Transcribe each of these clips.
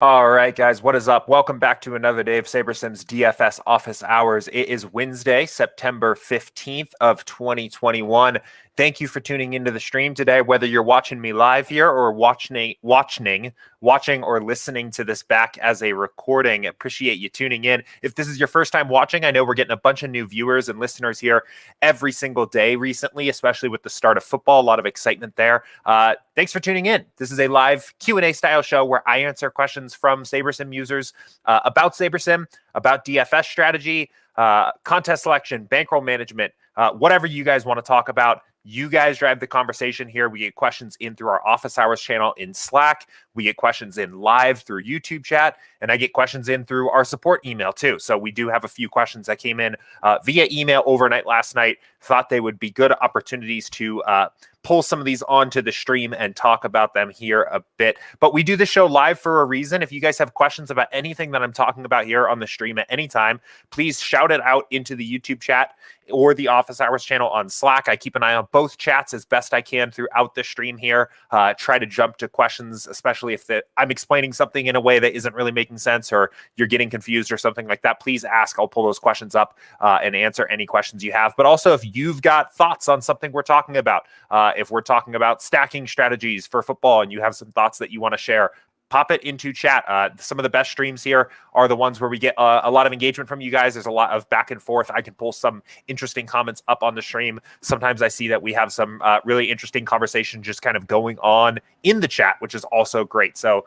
All right, guys, what is up? Welcome back to another day of SaberSim's DFS Office Hours. It is Wednesday, September 15th of 2021. Thank you for tuning into the stream today, whether you're watching me live here or watching or listening to this back as a recording. Appreciate you tuning in. If this is your first time watching, I know we're getting a bunch of new viewers and listeners here every single day recently, especially with the start of football. A lot of excitement there. Thanks for tuning in. This is a live Q&A style show where I answer questions from SaberSim users about SaberSim, about DFS strategy, contest selection, bankroll management, whatever you guys want to talk about. You guys drive the conversation here. We get questions in through our office hours channel in Slack. We get questions in live through YouTube chat, and I get questions in through our support email too. So we do have a few questions that came in via email overnight last night. Thought they would be good opportunities to pull some of these onto the stream and talk about them here a bit. But we do the show live for a reason. If you guys have questions about anything that I'm talking about here on the stream at any time, please shout it out into the YouTube chat or the office hours channel on Slack. I keep an eye on both chats as best I can throughout the stream here. Try to jump to questions, especially if I'm explaining something in a way that isn't really making sense or you're getting confused or something like that. Please ask. I'll pull those questions up and answer any questions you have. But also, if you've got thoughts on something we're talking about, if we're talking about stacking strategies for football and you have some thoughts that you want to share, pop it into chat. Some of the best streams here are the ones where we get a lot of engagement from you guys. There's a lot of back and forth. I can pull some interesting comments up on the stream. Sometimes I see that we have some really interesting conversation just kind of going on in the chat, which is also great. So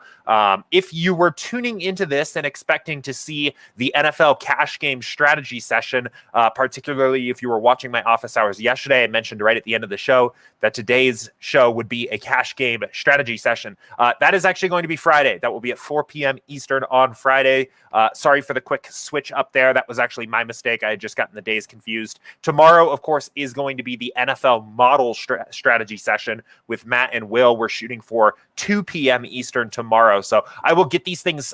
if you were tuning into this and expecting to see the NFL cash game strategy session, particularly if you were watching my office hours yesterday, I mentioned right at the end of the show that today's show would be a cash game strategy session. That is actually going to be Friday. That will be at 4 p.m. Eastern on Friday. Sorry for the quick switch up there. That was actually my mistake. I had just gotten the days confused. Tomorrow, of course, is going to be the NFL model strategy session with Matt and Will. We're shooting for 2 p.m. Eastern tomorrow. So I will get these things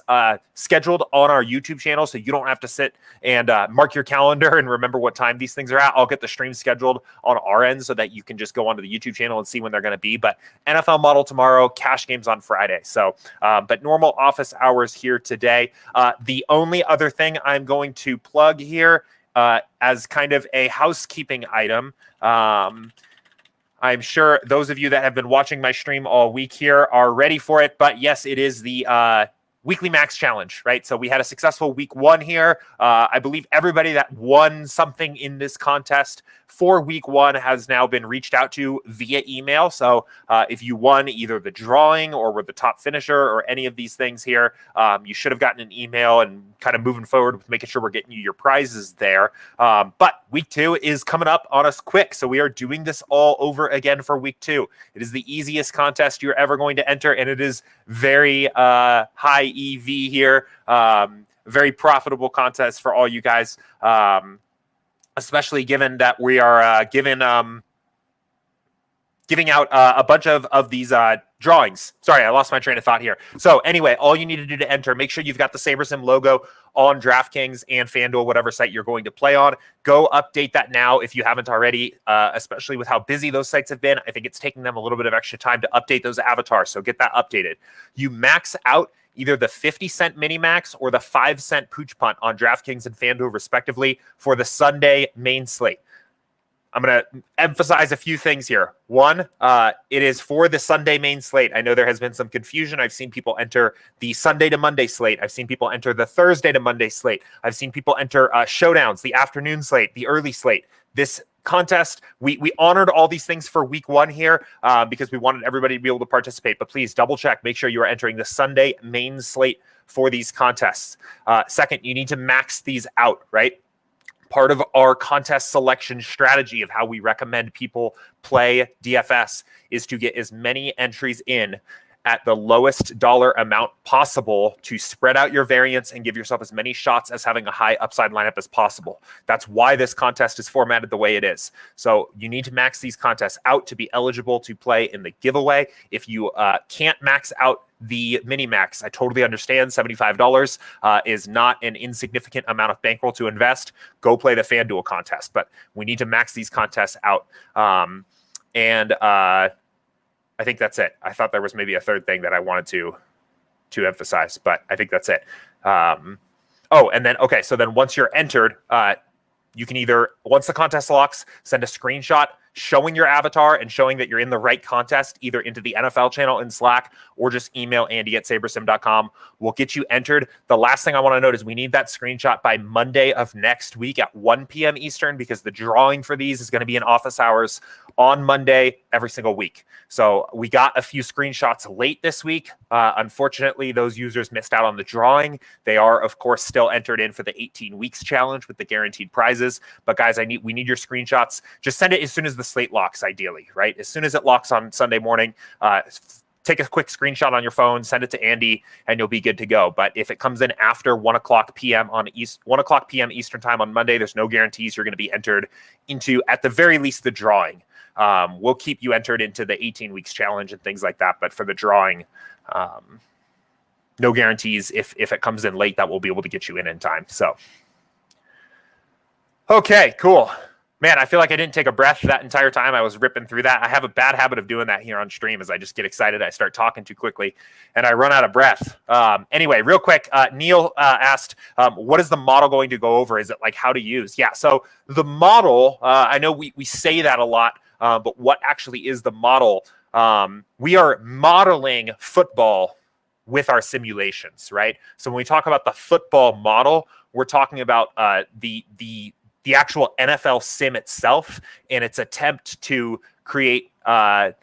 scheduled on our YouTube channel so you don't have to sit and mark your calendar and remember what time these things are at. I'll get the stream scheduled on our end so that you can just go onto the YouTube channel and see when they're going to be. But NFL model tomorrow, cash games on Friday. So but normal office hours here today. The only other thing I'm going to plug here as kind of a housekeeping item, I'm sure those of you that have been watching my stream all week here are ready for it. But yes, it is the weekly max challenge, right? So we had a successful week one here. I believe everybody that won something in this contest for week one has now been reached out to via email. So if you won either the drawing or were the top finisher or any of these things here, you should have gotten an email and kind of moving forward with making sure we're getting you your prizes there. But week two is coming up on us quick. So we are doing this all over again for week two. It is the easiest contest you're ever going to enter, and it is very high EV here. Very profitable contest for all you guys, especially given that we are giving out a bunch of these drawings. Sorry, I lost my train of thought here. So anyway, all you need to do to enter, make sure you've got the SaberSim logo on DraftKings and FanDuel, whatever site you're going to play on. Go update that now if you haven't already, especially with how busy those sites have been. I think it's taking them a little bit of extra time to update those avatars, so get that updated. You max out either the 50-cent mini max or the 5-cent pooch punt on DraftKings and FanDuel respectively for the Sunday main slate. I'm going to emphasize a few things here. One, it is for the Sunday main slate. I know there has been some confusion. I've seen people enter the Sunday to Monday slate. I've seen people enter the Thursday to Monday slate. I've seen people enter showdowns, the afternoon slate, the early slate. This contest, we honored all these things for week one here because we wanted everybody to be able to participate. But please double check. Make sure you are entering the Sunday main slate for these contests. Second, you need to max these out, right? Part of our contest selection strategy of how we recommend people play DFS is to get as many entries in at the lowest dollar amount possible to spread out your variance and give yourself as many shots as having a high upside lineup as possible. That's why this contest is formatted the way it is. So you need to max these contests out to be eligible to play in the giveaway. If you can't max out the mini max, I totally understand. $75 is not an insignificant amount of bankroll to invest. Go play the FanDuel contest, but we need to max these contests out. I think that's it. I thought there was maybe a third thing that I wanted to to emphasize, but I think that's it. So then once you're entered, you can either, once the contest locks, send a screenshot showing your avatar and showing that you're in the right contest, either into the NFL channel in Slack or just email Andy@SaberSim.com. We'll get you entered. The last thing I want to note is we need that screenshot by Monday of next week at 1 p.m. Eastern, because the drawing for these is going to be in office hours on Monday every single week. So we got a few screenshots late this week. Unfortunately, those users missed out on the drawing. They are, of course, still entered in for the 18 weeks challenge with the guaranteed prizes. But guys, we need your screenshots. Just send it as soon as the slate locks, ideally, right? As soon as it locks on Sunday morning, take a quick screenshot on your phone, send it to Andy, and you'll be good to go. But if it comes in after 1 p.m. Eastern time on Monday, there's no guarantees you're going to be entered into, at the very least, the drawing. We'll keep you entered into the 18 weeks challenge and things like that. But for the drawing, no guarantees. If it comes in late, that we'll be able to get you in time. So, okay, cool. Man, I feel like I didn't take a breath that entire time. I was ripping through that. I have a bad habit of doing that here on stream, as I just get excited. I start talking too quickly and I run out of breath. Anyway, real quick, Neil asked, what is the model going to go over? Is it like how to use? Yeah, so the model, I know we say that a lot, but what actually is the model? We are modeling football with our simulations, right? So when we talk about the football model, we're talking about the actual NFL sim itself and its attempt to create a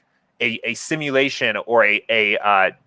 simulation or a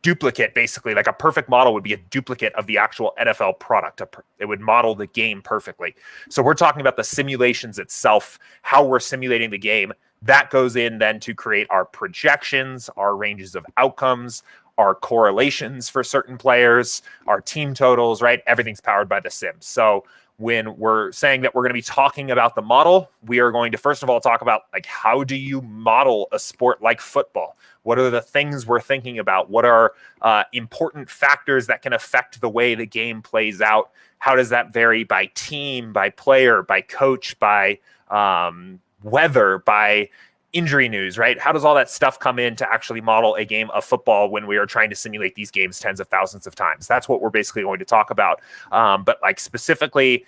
duplicate, basically. Like a perfect model would be a duplicate of the actual NFL product. It would model the game perfectly. So we're talking about the simulations itself, how we're simulating the game. That goes in then to create our projections, our ranges of outcomes, our correlations for certain players, our team totals, right? Everything's powered by the sim. So when we're saying that we're going to be talking about the model, we are going to first of all talk about, like, how do you model a sport like football? What are the things we're thinking about? What are important factors that can affect the way the game plays out? How does that vary by team, by player, by coach, by weather, by injury news, right? How does all that stuff come in to actually model a game of football when we are trying to simulate these games tens of thousands of times? That's what we're basically going to talk about. But like specifically,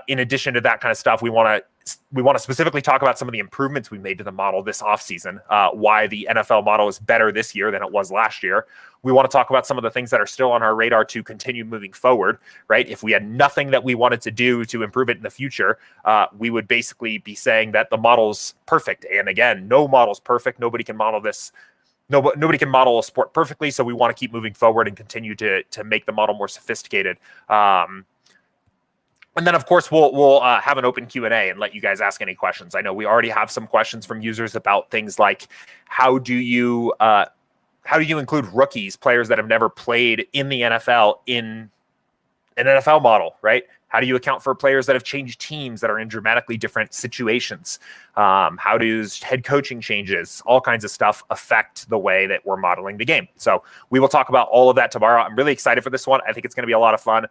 in addition to that kind of stuff, we want to specifically talk about some of the improvements we made to the model this offseason, why the NFL model is better this year than it was last year. We want to talk about some of the things that are still on our radar to continue moving forward, right? If we had nothing that we wanted to do to improve it in the future, we would basically be saying that the model's perfect. And again, no model's perfect. Nobody can model this. Nobody can model a sport perfectly. So we want to keep moving forward and continue to make the model more sophisticated. And then, of course, we'll have an open Q&A and let you guys ask any questions. I know we already have some questions from users about things like how do you include rookies, players that have never played in the NFL, in an NFL model, right? How do you account for players that have changed teams that are in dramatically different situations? How does head coaching changes, all kinds of stuff, affect the way that we're modeling the game? So we will talk about all of that tomorrow. I'm really excited for this one. I think it's going to be a lot of fun.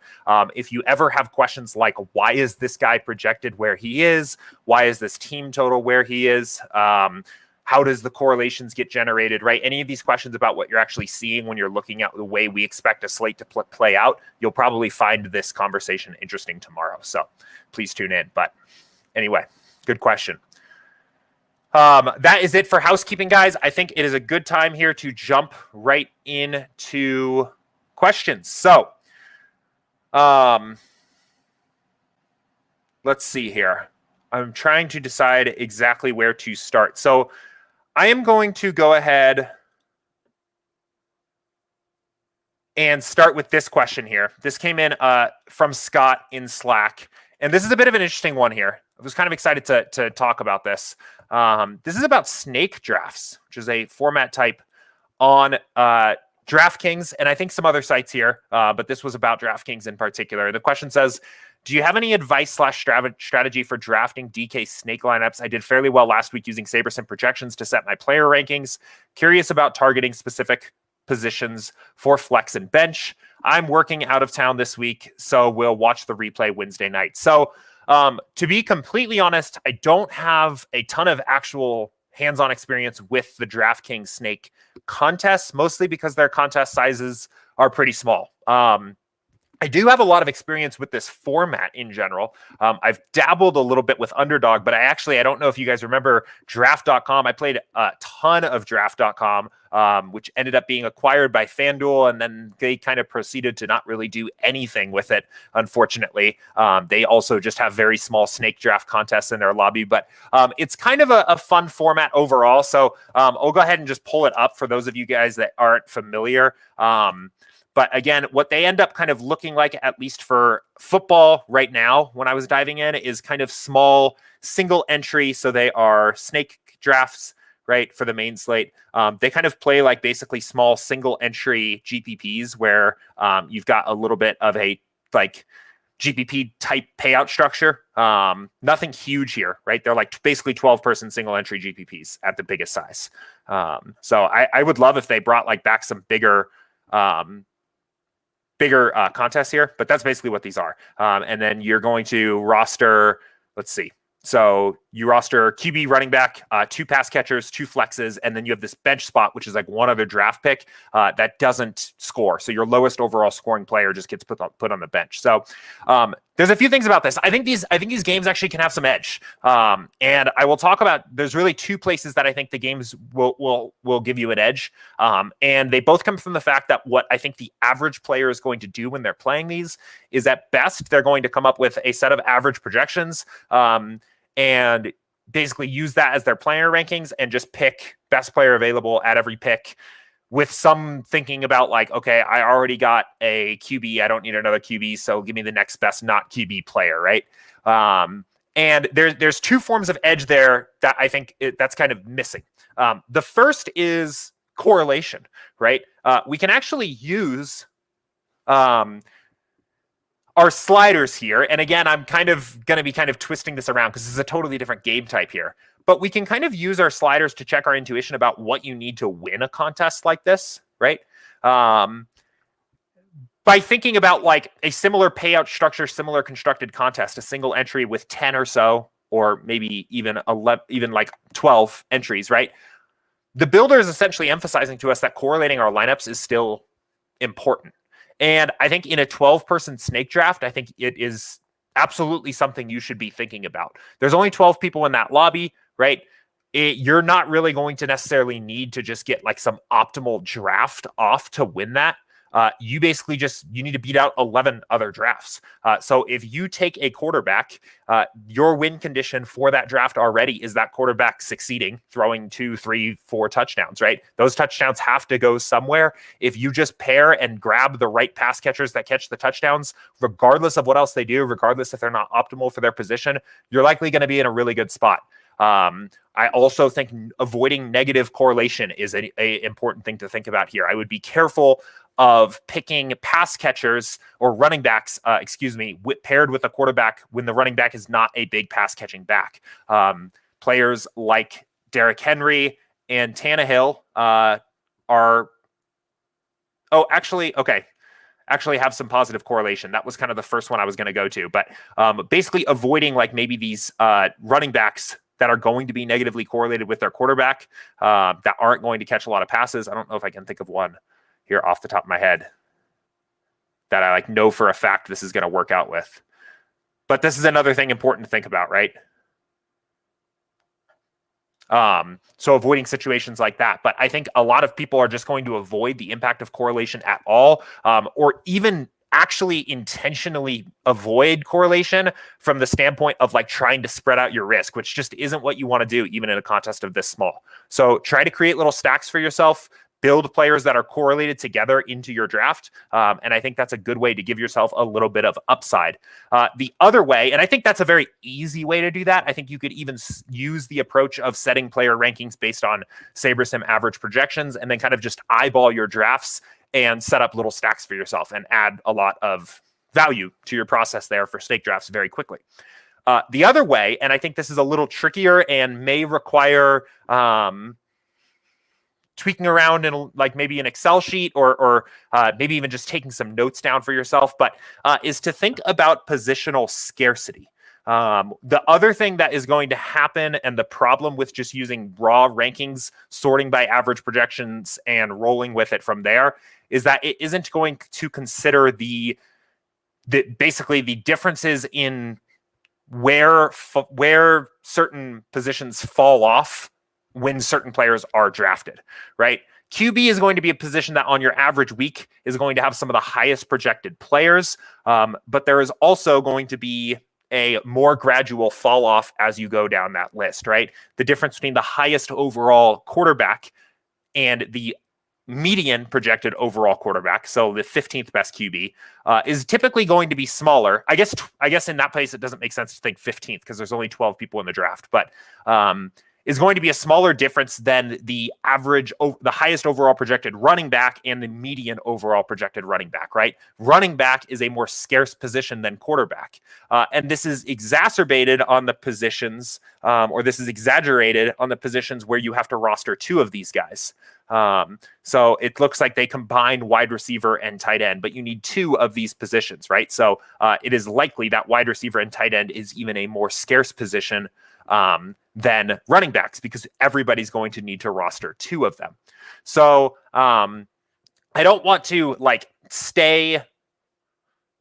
If you ever have questions like, why is this guy projected where he is? Why is this team total where he is? How does the correlations get generated, right? Any of these questions about what you're actually seeing when you're looking at the way we expect a slate to play out, you'll probably find this conversation interesting tomorrow. So please tune in. But anyway, good question. That is it for housekeeping, guys. I think it is a good time here to jump right into questions. So let's see here. I'm trying to decide exactly where to start. So I am going to go ahead and start with this question here. This came in from Scott in Slack. And this is a bit of an interesting one here. I was kind of excited to talk about this. This is about snake drafts, which is a format type on DraftKings and I think some other sites here. But this was about DraftKings in particular. The question says, do you have any advice / strategy for drafting DK snake lineups? I did fairly well last week using SaberSim projections to set my player rankings. Curious about targeting specific positions for flex and bench. I'm working out of town this week, so we'll watch the replay Wednesday night. So to be completely honest, I don't have a ton of actual hands-on experience with the DraftKings snake contests, mostly because their contest sizes are pretty small. I do have a lot of experience with this format in general. I've dabbled a little bit with Underdog, but I don't know if you guys remember Draft.com. I played a ton of Draft.com, which ended up being acquired by FanDuel, and then they kind of proceeded to not really do anything with it, unfortunately. They also just have very small snake draft contests in their lobby, but it's kind of a fun format overall. So I'll go ahead and just pull it up for those of you guys that aren't familiar. But again, what they end up kind of looking like, at least for football right now, when I was diving in, is kind of small single entry. So they are snake drafts, right, for the main slate. They kind of play like basically small single entry GPPs where you've got a little bit of a like GPP type payout structure. Nothing huge here, right? They're like basically 12-person single entry GPPs at the biggest size. So I would love if they brought like back some bigger contests here, but that's basically what these are. And then you're going to roster, let's see. So you roster QB, running back, 2 pass catchers, 2 flexes, and then you have this bench spot, which is like one other draft pick that doesn't score. So your lowest overall scoring player just gets put on the bench. So there's a few things about this. I think these games actually can have some edge. And I will talk about, there's really 2 places that I think the games will give you an edge. And they both come from the fact that what I think the average player is going to do when they're playing these is at best, they're going to come up with a set of average projections and basically use that as their player rankings and just pick best player available at every pick with some thinking about like, okay, I already got a QB. I don't need another QB. So give me the next best not QB player, right? And there's 2 forms of edge there that I think that's kind of missing. The first is correlation, right? We can actually use our sliders here. And again, I'm kind of going to be kind of twisting this around because this is a totally different game type here. But we can kind of use our sliders to check our intuition about what you need to win a contest like this, right? By thinking about like a similar payout structure, similar constructed contest, a single entry with 10 or so, or maybe even 11, even like 12 entries, right? The builder is essentially emphasizing to us that correlating our lineups is still important. And I think in a 12-person snake draft, I think it is absolutely something you should be thinking about. There's only 12 people in that lobby, right? You're not really going to necessarily need to just get like some optimal draft off to win that. You basically you need to beat out 11 other drafts. So if you take a quarterback, your win condition for that draft already is that quarterback succeeding, throwing 2, 3, 4 touchdowns, right? Those touchdowns have to go somewhere. If you just pair and grab the right pass catchers that catch the touchdowns, regardless of what else they do, regardless if they're not optimal for their position, you're likely going to be in a really good spot. I also think avoiding negative correlation is an important thing to think about here. I would be careful of picking pass catchers or running backs, paired with a quarterback when the running back is not a big pass catching back. Players like Derrick Henry and Tannehill actually have some positive correlation. That was kind of the first one I was going to go to, but basically avoiding like maybe these running backs that are going to be negatively correlated with their quarterback that aren't going to catch a lot of passes. I don't know if I can think of one here off the top of my head that I like know for a fact this is going to work out with. But this is another thing important to think about, right? So avoiding situations like that. But I think a lot of people are just going to avoid the impact of correlation at all, or even actually intentionally avoid correlation from the standpoint of like trying to spread out your risk, which just isn't what you want to do even in a contest of this small. So try to create little stacks for yourself, build players that are correlated together into your draft. And I think that's a good way to give yourself a little bit of upside. The other way, and I think that's a very easy way to do that. I think you could even use the approach of setting player rankings based on SaberSim average projections and then kind of just eyeball your drafts and set up little stacks for yourself and add a lot of value to your process there for snake drafts very quickly. The other way, and I think this is a little trickier and may require tweaking around in like maybe an Excel sheet or maybe even just taking some notes down for yourself, but is to think about positional scarcity. The other thing that is going to happen, and the problem with just using raw rankings, sorting by average projections and rolling with it from there, is that it isn't going to consider basically the differences in where certain positions fall off when certain players are drafted, right? QB is going to be a position that on your average week is going to have some of the highest projected players, but there is also going to be a more gradual fall off as you go down that list, right? The difference between the highest overall quarterback and the median projected overall quarterback, so the 15th best QB, is typically going to be smaller. I guess in that place it doesn't make sense to think 15th because there's only 12 people in the draft, but is going to be a smaller difference than the average, the highest overall projected running back and the median overall projected running back, right? Running back is a more scarce position than quarterback. And this is exacerbated on the positions, or this is exaggerated on the positions where you have to roster two of these guys. So it looks like they combine wide receiver and tight end, but you need two of these positions, right? So it is likely that wide receiver and tight end is even a more scarce position than running backs, because everybody's going to need to roster two of them. So I don't want to stay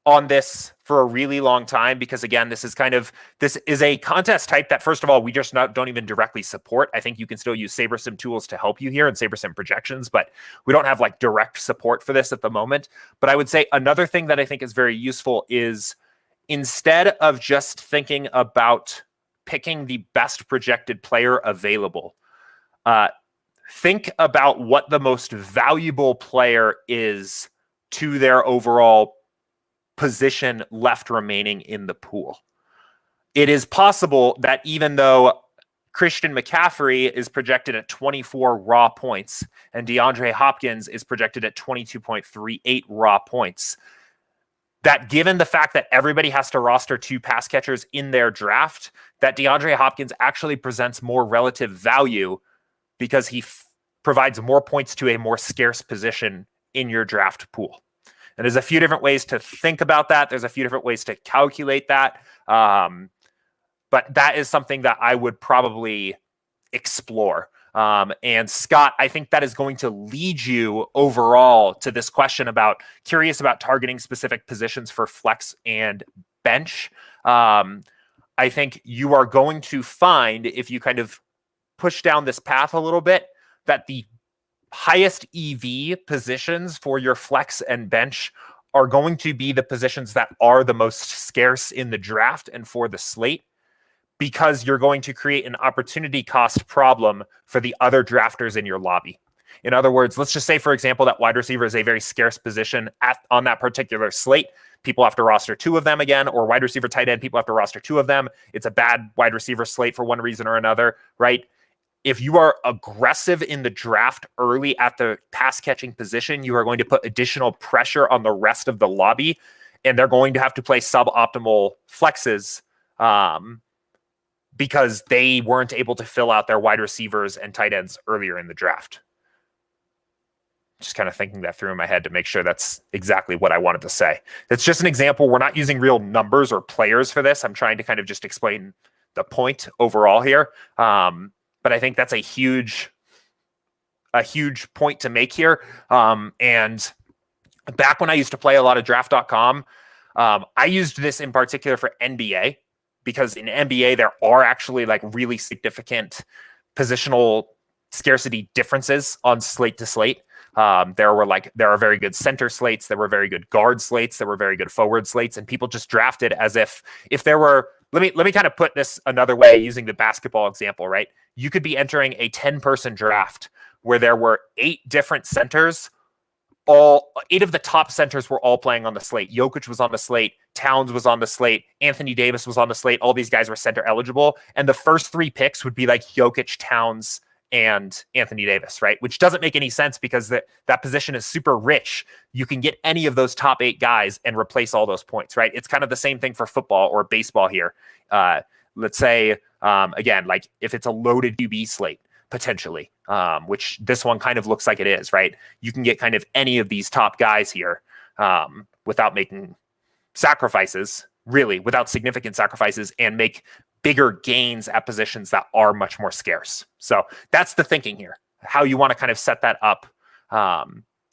on this for a really long time, because again, this is a contest type that, first of all, we just don't even directly support. I think you can still use SaberSim tools to help you here and SaberSim projections, but we don't have direct support for this at the moment. But I would say another thing that I think is very useful is, instead of just thinking about picking the best projected player available, think about what the most valuable player is to their overall position left remaining in the pool. It is possible that even though Christian McCaffrey is projected at 24 raw points and DeAndre Hopkins is projected at 22.38 raw points, that given the fact that everybody has to roster two pass catchers in their draft, that DeAndre Hopkins actually presents more relative value because he provides more points to a more scarce position in your draft pool. And there's a few different ways to think about that. There's a few different ways to calculate that. But that is something that I would probably explore. And Scott, I think that is going to lead you overall to this question curious about targeting specific positions for flex and bench. I think you are going to find, if you kind of push down this path a little bit, that the highest EV positions for your flex and bench are going to be the positions that are the most scarce in the draft and for the slate, because you're going to create an opportunity cost problem for the other drafters in your lobby. In other words, let's just say, for example, that wide receiver is a very scarce position on that particular slate. People have to roster two of them again, or wide receiver, tight end, people have to roster two of them. It's a bad wide receiver slate for one reason or another, right? If you are aggressive in the draft early at the pass catching position, you are going to put additional pressure on the rest of the lobby, and they're going to have to play suboptimal flexes because they weren't able to fill out their wide receivers and tight ends earlier in the draft. Just kind of thinking that through in my head to make sure that's exactly what I wanted to say. It's just an example. We're not using real numbers or players for this. I'm trying to kind of just explain the point overall here. But I think that's a huge point to make here. And back when I used to play a lot of draft.com, I used this in particular for NBA, because in NBA, there are actually really significant positional scarcity differences on slate to slate. There are very good center slates, there were very good guard slates, there were very good forward slates, and people just drafted as if there were. Let me kind of put this another way using the basketball example, right? You could be entering a 10-person draft where there were 8 different centers. 8 of the top centers were all playing on the slate. Jokic was on the slate. Towns was on the slate. Anthony Davis was on the slate. All these guys were center eligible. And the first 3 picks would be Jokic, Towns, and Anthony Davis, right? Which doesn't make any sense because that position is super rich. You can get any of those top 8 guys and replace all those points, right? It's kind of the same thing for football or baseball here. Let's say, again, if it's a loaded QB slate, potentially, which this one kind of looks like it is, right? You can get kind of any of these top guys here without making sacrifices, really, without significant sacrifices, and make bigger gains at positions that are much more scarce. So that's the thinking here. How you want to kind of set that up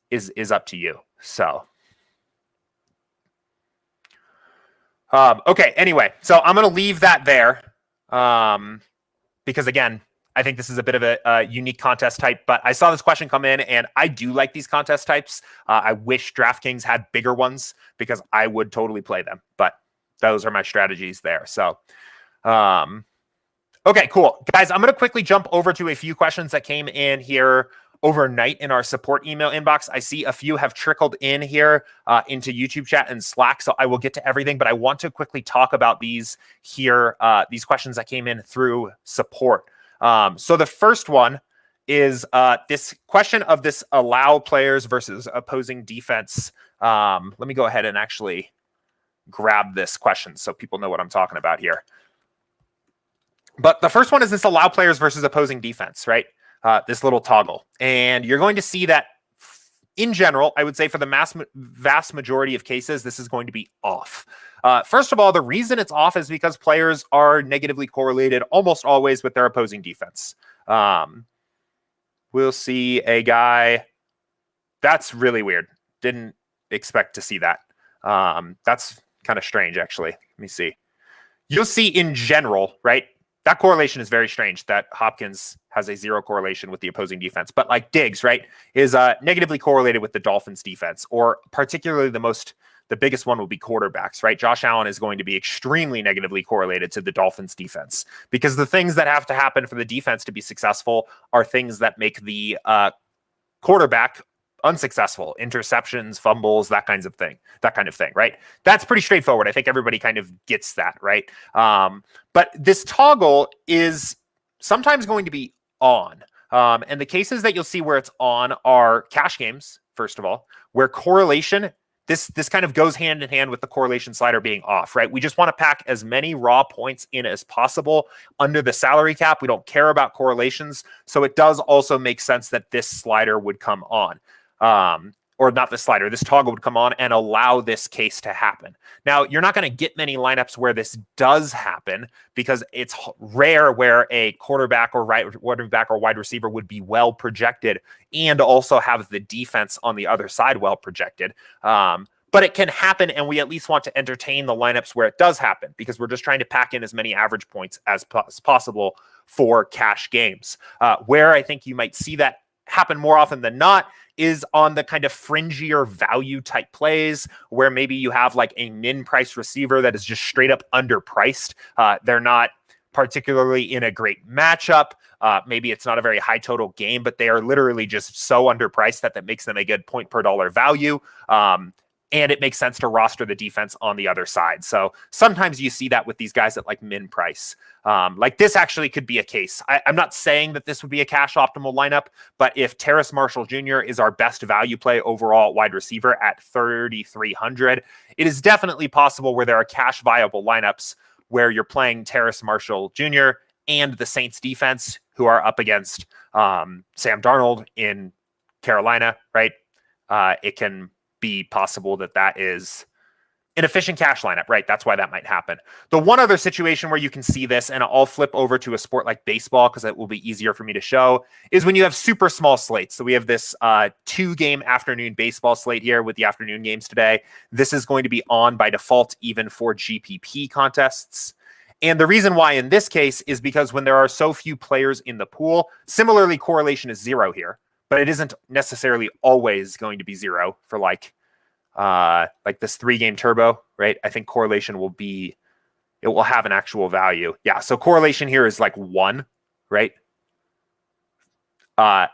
is up to you. So, okay. Anyway, so I'm going to leave that there because, again, I think this is a bit of a unique contest type, but I saw this question come in, and I do like these contest types. I wish DraftKings had bigger ones because I would totally play them, but those are my strategies there. So, okay, cool. Guys, I'm going to quickly jump over to a few questions that came in here overnight in our support email inbox. I see a few have trickled in here into YouTube chat and Slack, so I will get to everything, but I want to quickly talk about these here, these questions that came in through support. So the first one is this question of this allow players versus opposing defense. Let me go ahead and actually grab this question so people know what I'm talking about here. But the first one is this allow players versus opposing defense, right? This little toggle. And you're going to see that in general, I would say for the vast majority of cases, this is going to be off. First of all, the reason it's off is because players are negatively correlated almost always with their opposing defense. We'll see a guy. That's really weird. Didn't expect to see that. That's kind of strange, actually. Let me see. You'll see in general, right? That correlation is very strange that Hopkins has a 0 correlation with the opposing defense. But like Diggs, right, is negatively correlated with the Dolphins defense, or particularly the biggest one will be quarterbacks, right? Josh Allen is going to be extremely negatively correlated to the Dolphins defense because the things that have to happen for the defense to be successful are things that make the quarterback unsuccessful: interceptions, fumbles, that kind of thing, right? That's pretty straightforward. I think everybody kind of gets that, right? But this toggle is sometimes going to be on. And the cases that you'll see where it's on are cash games, first of all, where correlation, this kind of goes hand in hand with the correlation slider being off, right? We just want to pack as many raw points in as possible under the salary cap. We don't care about correlations. So it does also make sense that this slider would come on. Or not the slider, this toggle would come on and allow this case to happen. Now, you're not going to get many lineups where this does happen because it's rare where a quarterback or wide receiver would be well projected and also have the defense on the other side well projected. But it can happen, and we at least want to entertain the lineups where it does happen because we're just trying to pack in as many average points as possible for cash games. Where I think you might see that happen more often than not is on the kind of fringier value type plays where maybe you have like a min price receiver that is just straight up underpriced. They're not particularly in a great matchup. Maybe it's not a very high total game, but they are literally just so underpriced that makes them a good point per dollar value. And it makes sense to roster the defense on the other side. So sometimes you see that with these guys at like min price. Like this actually could be a case. I'm not saying that this would be a cash optimal lineup, but if Terrace Marshall Jr. is our best value play overall wide receiver at 3,300, it is definitely possible where there are cash viable lineups where you're playing Terrace Marshall Jr. and the Saints defense who are up against Sam Darnold in Carolina, right? It can be possible that is an efficient cash lineup, right? That's why that might happen. The one other situation where you can see this, and I'll flip over to a sport like baseball because it will be easier for me to show, is when you have super small slates. So we have this 2-game afternoon baseball slate here with the afternoon games today. This is going to be on by default even for GPP contests. And the reason why in this case is because when there are so few players in the pool, similarly correlation is 0 here. But it isn't necessarily always going to be 0 for like this 3-game turbo, right? I think correlation it will have an actual value. Yeah, so correlation here is like 1, right? But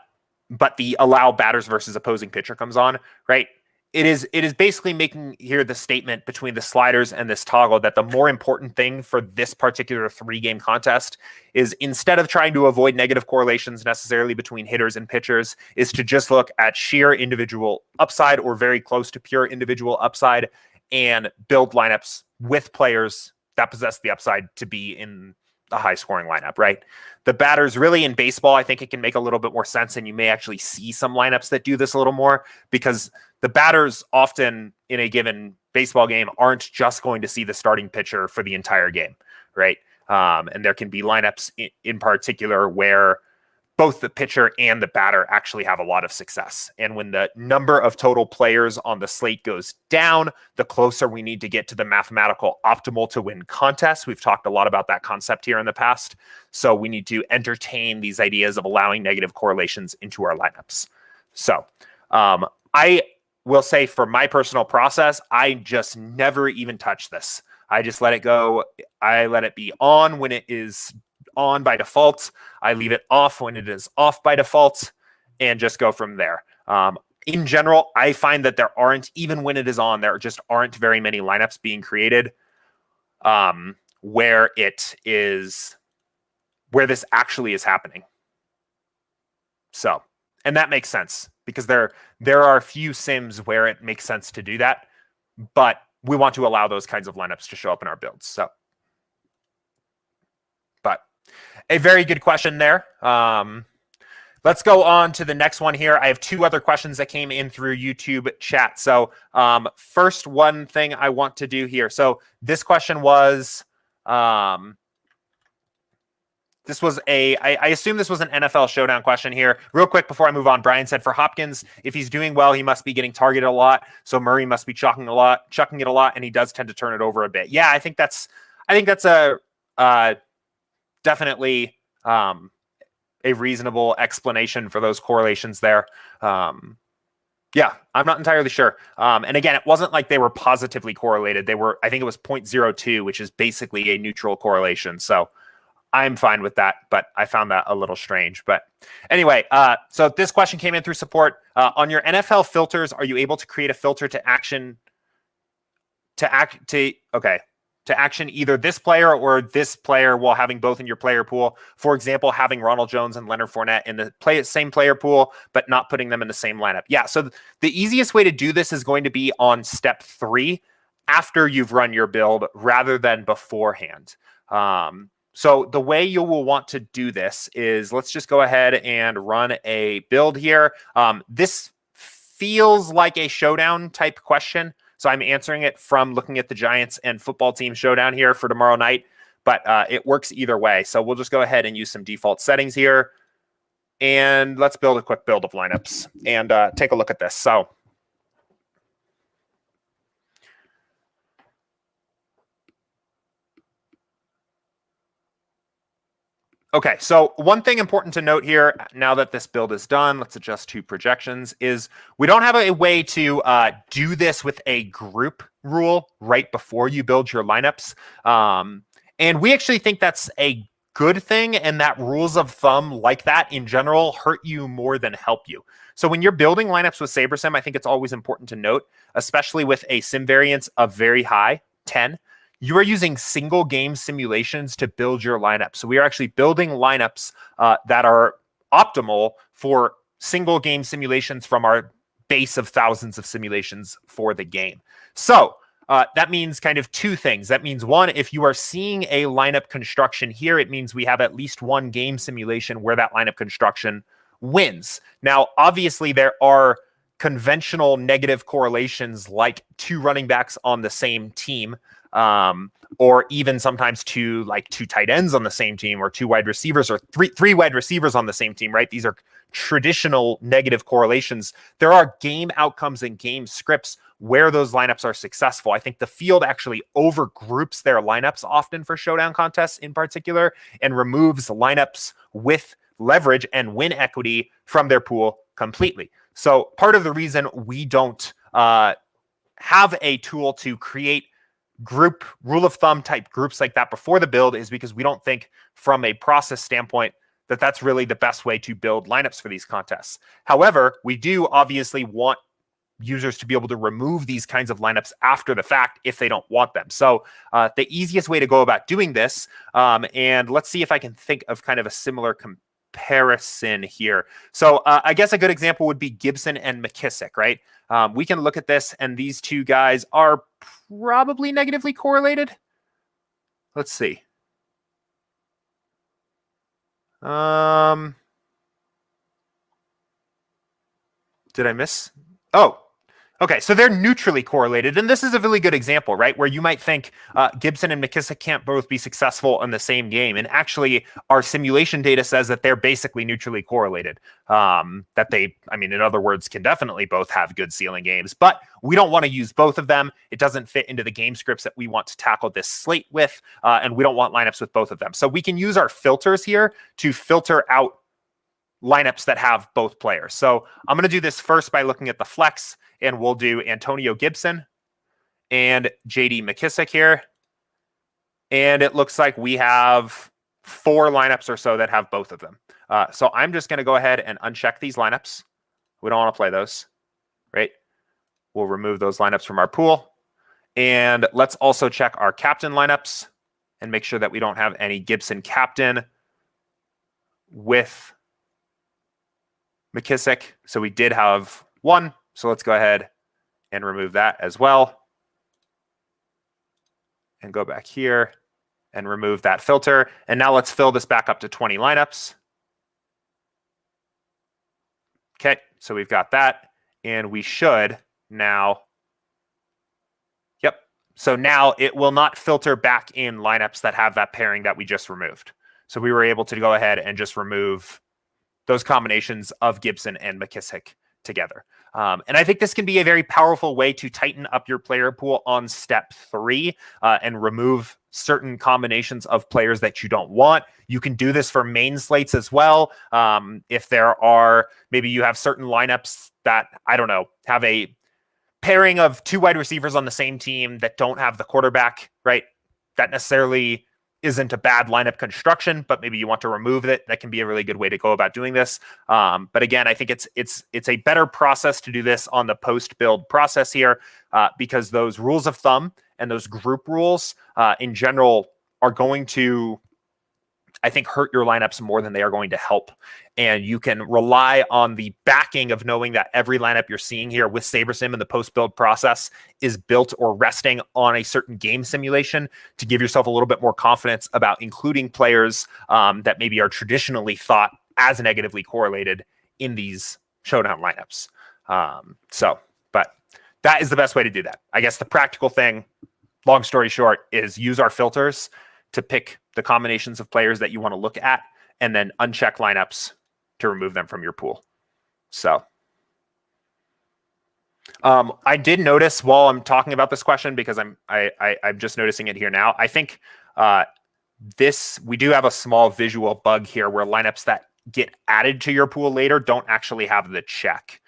the allow batters versus opposing pitcher comes on, right? It is basically making here the statement between the sliders and this toggle that the more important thing for this particular 3-game contest is, instead of trying to avoid negative correlations necessarily between hitters and pitchers, is to just look at sheer individual upside or very close to pure individual upside and build lineups with players that possess the upside to be in a high scoring lineup, right? The batters really in baseball, I think it can make a little bit more sense, and you may actually see some lineups that do this a little more because the batters often in a given baseball game aren't just going to see the starting pitcher for the entire game, right? And there can be lineups in particular where both the pitcher and the batter actually have a lot of success. And when the number of total players on the slate goes down, the closer we need to get to the mathematical optimal to win contest. We've talked a lot about that concept here in the past. So we need to entertain these ideas of allowing negative correlations into our lineups. So I will say for my personal process, I just never even touch this. I just let it go. I let it be on when it is on by default. I leave it off when it is off by default and just go from there. In general, I find that there aren't, even when it is on, there just aren't very many lineups being created where this actually is happening. So, and that makes sense because there are a few sims where it makes sense to do that, but we want to allow those kinds of lineups to show up in our builds. So, but a very good question there. Let's go on to the next one here. I have two other questions that came in through YouTube chat. So first one thing I want to do here. So this question was, I assume this was an NFL showdown question here. Real quick before I move on, Brian said for Hopkins, if he's doing well, he must be getting targeted a lot. So Murray must be chucking it a lot, and he does tend to turn it over a bit. Yeah, I think that's a definitely a reasonable explanation for those correlations there. Yeah, I'm not entirely sure. And again, it wasn't like they were positively correlated. I think it was 0.02, which is basically a neutral correlation. So I'm fine with that, but I found that a little strange. But anyway, so this question came in through support. On your NFL filters, are you able to create a filter to action either this player or this player while having both in your player pool? For example, having Ronald Jones and Leonard Fournette in the same player pool, but not putting them in the same lineup. Yeah, so the easiest way to do this is going to be on step 3 after you've run your build rather than beforehand. So the way you will want to do this is, let's just go ahead and run a build here. This feels like a showdown type question. So I'm answering it from looking at the Giants and football team showdown here for tomorrow night, but it works either way. So we'll just go ahead and use some default settings here. And let's build a quick build of lineups and take a look at this. So okay, so one thing important to note here, now that this build is done, let's adjust to projections, is we don't have a way to do this with a group rule right before you build your lineups. And we actually think that's a good thing, and that rules of thumb like that in general hurt you more than help you. So when you're building lineups with SaberSim, I think it's always important to note, especially with a sim variance of very high, 10, you are using single game simulations to build your lineup. So we are actually building lineups that are optimal for single game simulations from our base of thousands of simulations for the game. So that means kind of two things. That means one, if you are seeing a lineup construction here, it means we have at least one game simulation where that lineup construction wins. Now, obviously, there are conventional negative correlations like 2 running backs on the same team, or even sometimes two tight ends on the same team, or 2 wide receivers, or three wide receivers on the same team, right? These are traditional negative correlations. There are game outcomes and game scripts where those lineups are successful. I think the field actually overgroups their lineups often for showdown contests in particular, and removes lineups with leverage and win equity from their pool completely. So part of the reason we don't have a tool to create group rule of thumb type groups like that before the build is because we don't think from a process standpoint that that's really the best way to build lineups for these contests. However, we do obviously want users to be able to remove these kinds of lineups after the fact if they don't want them. So the easiest way to go about doing this, and let's see if I can think of kind of a similar comparison here. So I guess a good example would be Gibson and McKissick, right? We can look at this, and these two guys are probably negatively correlated. Let's see. Did I miss? Oh, Okay, so they're neutrally correlated, and this is a really good example, right? Where you might think Gibson and McKissick can't both be successful in the same game, and actually, our simulation data says that they're basically neutrally correlated. That they, I mean, in other words, can definitely both have good ceiling games, but we don't want to use both of them. It doesn't fit into the game scripts that we want to tackle this slate with, and we don't want lineups with both of them. So we can use our filters here to filter out lineups that have both players. So I'm going to do this first by looking at the flex, and we'll do Antonio Gibson and JD McKissick here. And it looks like we have 4 lineups or so that have both of them. So I'm just going to go ahead and uncheck these lineups. We don't want to play those, right? We'll remove those lineups from our pool. And let's also check our captain lineups and make sure that we don't have any Gibson captain with McKissick. So we did have one. So let's go ahead and remove that as well. And go back here and remove that filter. And now let's fill this back up to 20 lineups. Okay, so we've got that. And we should now, yep. So now it will not filter back in lineups that have that pairing that we just removed. So we were able to go ahead and just remove those combinations of Gibson and McKissick together. And I think this can be a very powerful way to tighten up your player pool on step 3 and remove certain combinations of players that you don't want. You can do this for main slates as well. If there are, maybe you have certain lineups that, I don't know, have a pairing of 2 wide receivers on the same team that don't have the quarterback, right? That necessarily isn't a bad lineup construction, but maybe you want to remove it. That can be a really good way to go about doing this. But again, I think it's a better process to do this on the post build process here because those rules of thumb and those group rules in general are going to, I think, hurt your lineups more than they are going to help. And you can rely on the backing of knowing that every lineup you're seeing here with SaberSim in the post-build process is built or resting on a certain game simulation to give yourself a little bit more confidence about including players that maybe are traditionally thought as negatively correlated in these showdown lineups. But that is the best way to do that. I guess the practical thing, long story short, is use our filters to pick the combinations of players that you want to look at, and then uncheck lineups to remove them from your pool. So I did notice while I'm talking about this question, because I'm just noticing it here now. I think we do have a small visual bug here where lineups that get added to your pool later don't actually have the check.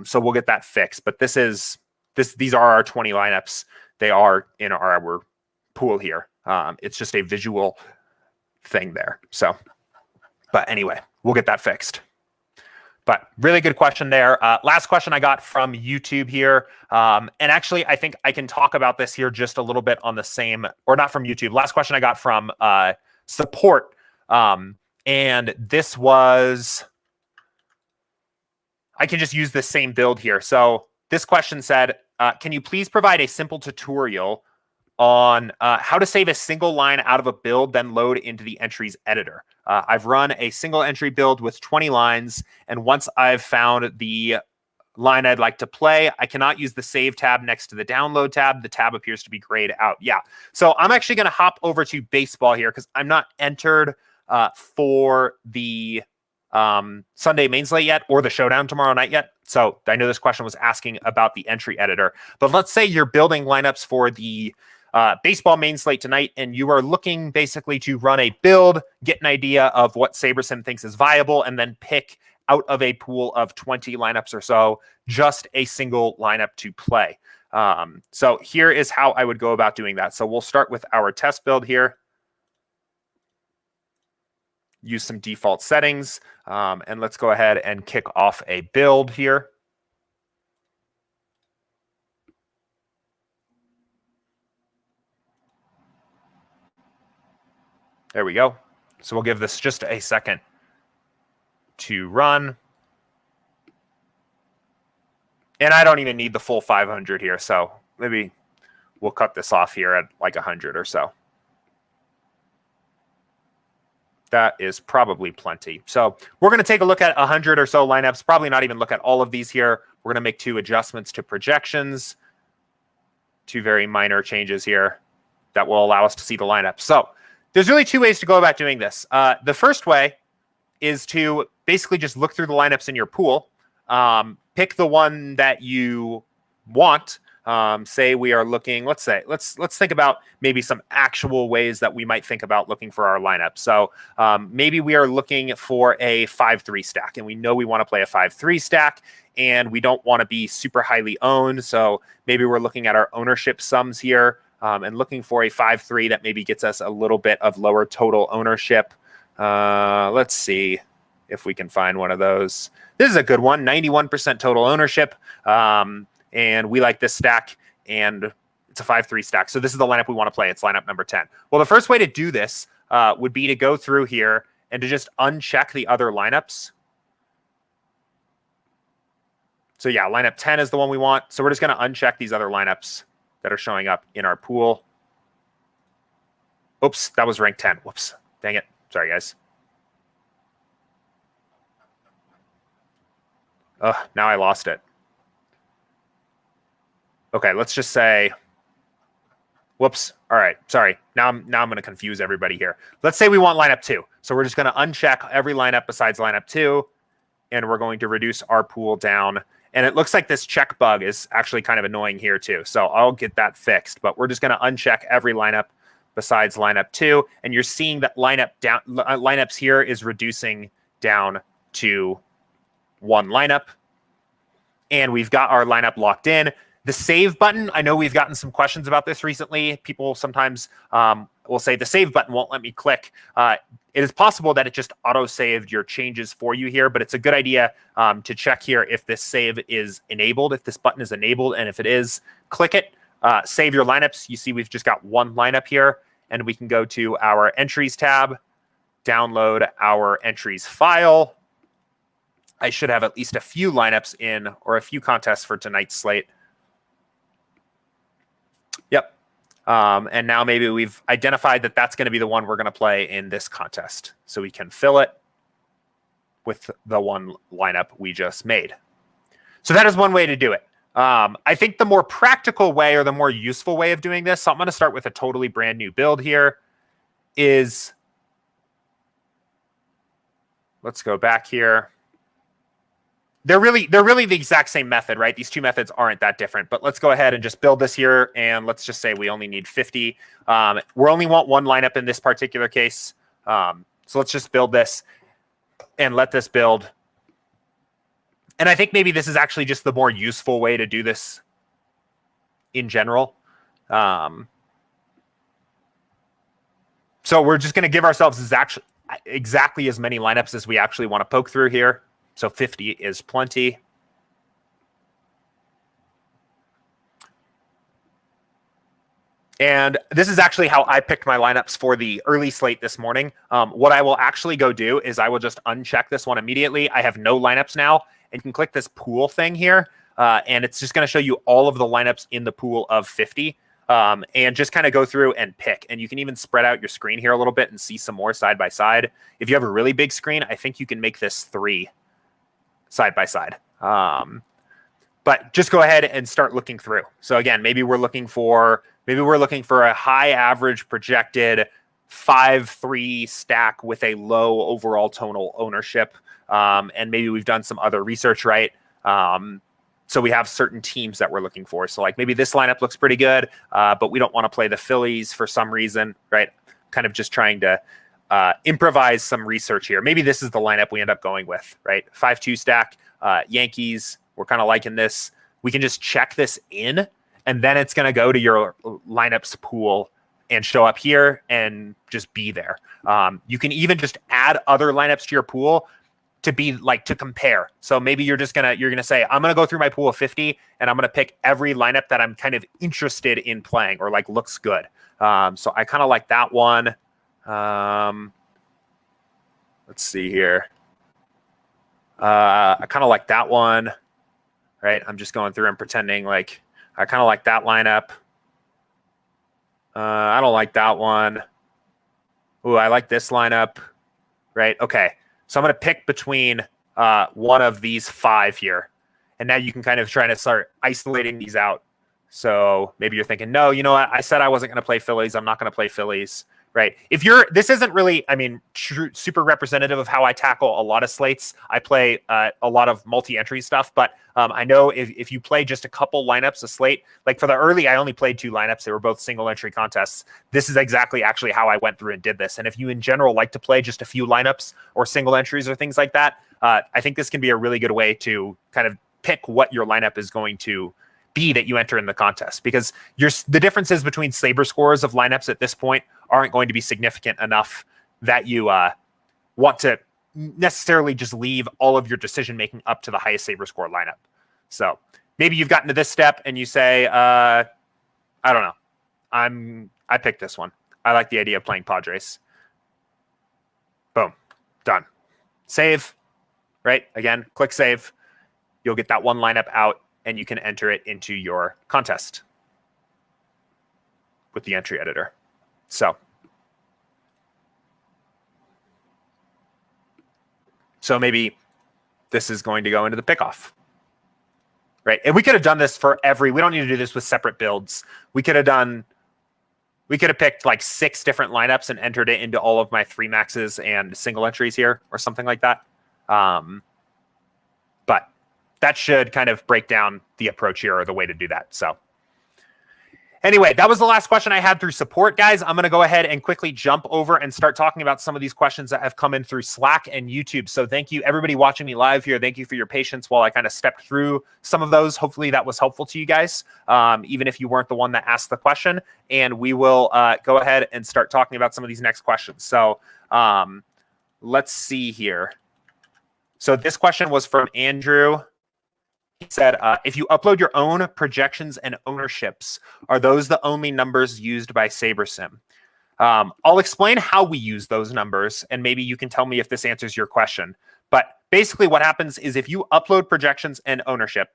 So we'll get that fixed. But these are our 20 lineups. They are in our pool here. It's just a visual thing there. So, but anyway, we'll get that fixed. But really good question there. Last question I got from YouTube here. And actually, I think I can talk about this here just a little bit on the same, or not from YouTube. Last question I got from support. And this was, I can just use the same build here. So this question said, can you please provide a simple tutorial on how to save a single line out of a build, then load into the entries editor? I've run a single entry build with 20 lines, and once I've found the line I'd like to play, I cannot use the save tab next to the download tab. The tab appears to be grayed out. Yeah. So I'm actually going to hop over to baseball here because I'm not entered for the Sunday main slate yet or the showdown tomorrow night yet. So I know this question was asking about the entry editor, but let's say you're building lineups for the baseball main slate tonight, and you are looking basically to run a build, get an idea of what SaberSim thinks is viable, and then pick out of a pool of 20 lineups or so, just a single lineup to play. So here is how I would go about doing that. So we'll start with our test build here. Use some default settings, and let's go ahead and kick off a build here. There we go. So we'll give this just a second to run. And I don't even need the full 500 here, so maybe we'll cut this off here at like 100 or so. That is probably plenty. So we're going to take a look at 100 or so lineups, probably not even look at all of these here. We're We're going to make 2 adjustments to projections, 2 very minor changes here that will allow us to see the lineup. So there's really 2 ways to go about doing this. The first way is to basically just look through the lineups in your pool, pick the one that you want. Say we are looking, let's think about maybe some actual ways that we might think about looking for our lineup. So maybe we are looking for a 5-3 stack, and we know we want to play a 5-3 stack, and we don't want to be super highly owned. So maybe we're looking at our ownership sums here, and looking for a 5-3 that maybe gets us a little bit of lower total ownership. Let's see if we can find one of those. This is a good one, 91% total ownership. And we like this stack, and it's a 5-3 stack. So this is the lineup we want to play. It's lineup number 10. Well, the first way to do this would be to go through here and to just uncheck the other lineups. So yeah, lineup 10 is the one we want. So we're just going to uncheck these other lineups that are showing up in our pool. Oops, that was rank 10. Whoops, dang it. Sorry, guys. Now I lost it. Okay, let's just say, whoops. All right, sorry. Now I'm going to confuse everybody here. Let's say we want lineup 2. So we're just going to uncheck every lineup besides lineup 2, and we're going to reduce our pool down. And it looks like this check bug is actually kind of annoying here too. So I'll get that fixed, but we're just going to uncheck every lineup besides lineup 2. And you're seeing that lineups here is reducing down to 1 lineup. And we've got our lineup locked in. The save button, I know we've gotten some questions about this recently. People sometimes will say the save button won't let me click. It is possible that it just auto-saved your changes for you here, but it's a good idea to check here if this save is enabled, if this button is enabled, and if it is, click it, save your lineups. You see we've just got 1 lineup here, and we can go to our entries tab, download our entries file. I should have at least a few lineups in, or a few contests for tonight's slate. Yep. And now maybe we've identified that that's going to be the one we're going to play in this contest. So we can fill it with the 1 lineup we just made. So that is one way to do it. I think the more practical way, or the more useful way of doing this, so I'm going to start with a totally brand new build here, is, let's go back here. They're really the exact same method, right? These 2 methods aren't that different, but let's go ahead and just build this here. And let's just say we only need 50. We only want 1 lineup in this particular case. So let's just build this and let this build. And I think maybe this is actually just the more useful way to do this in general. So we're just going to give ourselves exactly as many lineups as we actually want to poke through here. So 50 is plenty. And this is actually how I picked my lineups for the early slate this morning. What I will actually go do is I will just uncheck this one immediately. I have no lineups now. And you can click this pool thing here. And it's just going to show you all of the lineups in the pool of 50. And just kind of go through and pick. And you can even spread out your screen here a little bit and see some more side by side. If you have a really big screen, I think you can make this 3 side by side. But just go ahead and start looking through. So again, maybe we're looking for a high average projected 5-3 stack with a low overall total ownership. And maybe we've done some other research, right? So we have certain teams that we're looking for. So like maybe this lineup looks pretty good, but we don't want to play the Phillies for some reason, right? Kind of just trying to improvise some research here. Maybe this is the lineup we end up going with, right? 5-2 stack, Yankees. We're kind of liking this. We can just check this in, and then it's going to go to your lineups pool and show up here and just be there. You can even just add other lineups to your pool to be like to compare. So maybe you're gonna say, I'm gonna go through my pool of 50 and I'm gonna pick every lineup that I'm kind of interested in playing or like looks good. So I kind of like that one. Let's see here. I kind of like that one, right? I'm just going through and pretending like I kind of like that lineup. I don't like that one. Ooh, I like this lineup, right? Okay. So I'm going to pick between one of these 5 here. And now you can kind of try to start isolating these out. So maybe you're thinking, no, you know what? I said I wasn't going to play Phillies. I'm not going to play Phillies. Right. This isn't really, super representative of how I tackle a lot of slates. I play a lot of multi-entry stuff, but I know if you play just a couple lineups a slate, like for the early, I only played 2 lineups. They were both single entry contests. This is exactly actually how I went through and did this. And if you in general like to play just a few lineups or single entries or things like that, I think this can be a really good way to kind of pick what your lineup is going to be that you enter in the contest, because the differences between Saber scores of lineups at this point aren't going to be significant enough that you want to necessarily just leave all of your decision making up to the highest Saber score lineup. So maybe you've gotten to this step and you say, I don't know, I picked this one. I like the idea of playing Padres. Boom, done. Save, right? Again, click save. You'll get that one lineup out, and you can enter it into your contest with the entry editor. So maybe this is going to go into the pickoff, right? And we could have done this for we don't need to do this with separate builds. We could have picked like 6 different lineups and entered it into all of my 3 maxes and single entries here or something like that. But that should kind of break down the approach here, or the way to do that. So anyway, that was the last question I had through support, guys. I'm going to go ahead and quickly jump over and start talking about some of these questions that have come in through Slack and YouTube. So thank you, everybody watching me live here. Thank you for your patience while I kind of stepped through some of those. Hopefully that was helpful to you guys, even if you weren't the one that asked the question. And we will go ahead and start talking about some of these next questions. So let's see here. So this question was from Andrew. He said, if you upload your own projections and ownerships, are those the only numbers used by SaberSim? I'll explain how we use those numbers, and maybe you can tell me if this answers your question. But basically what happens is if you upload projections and ownership,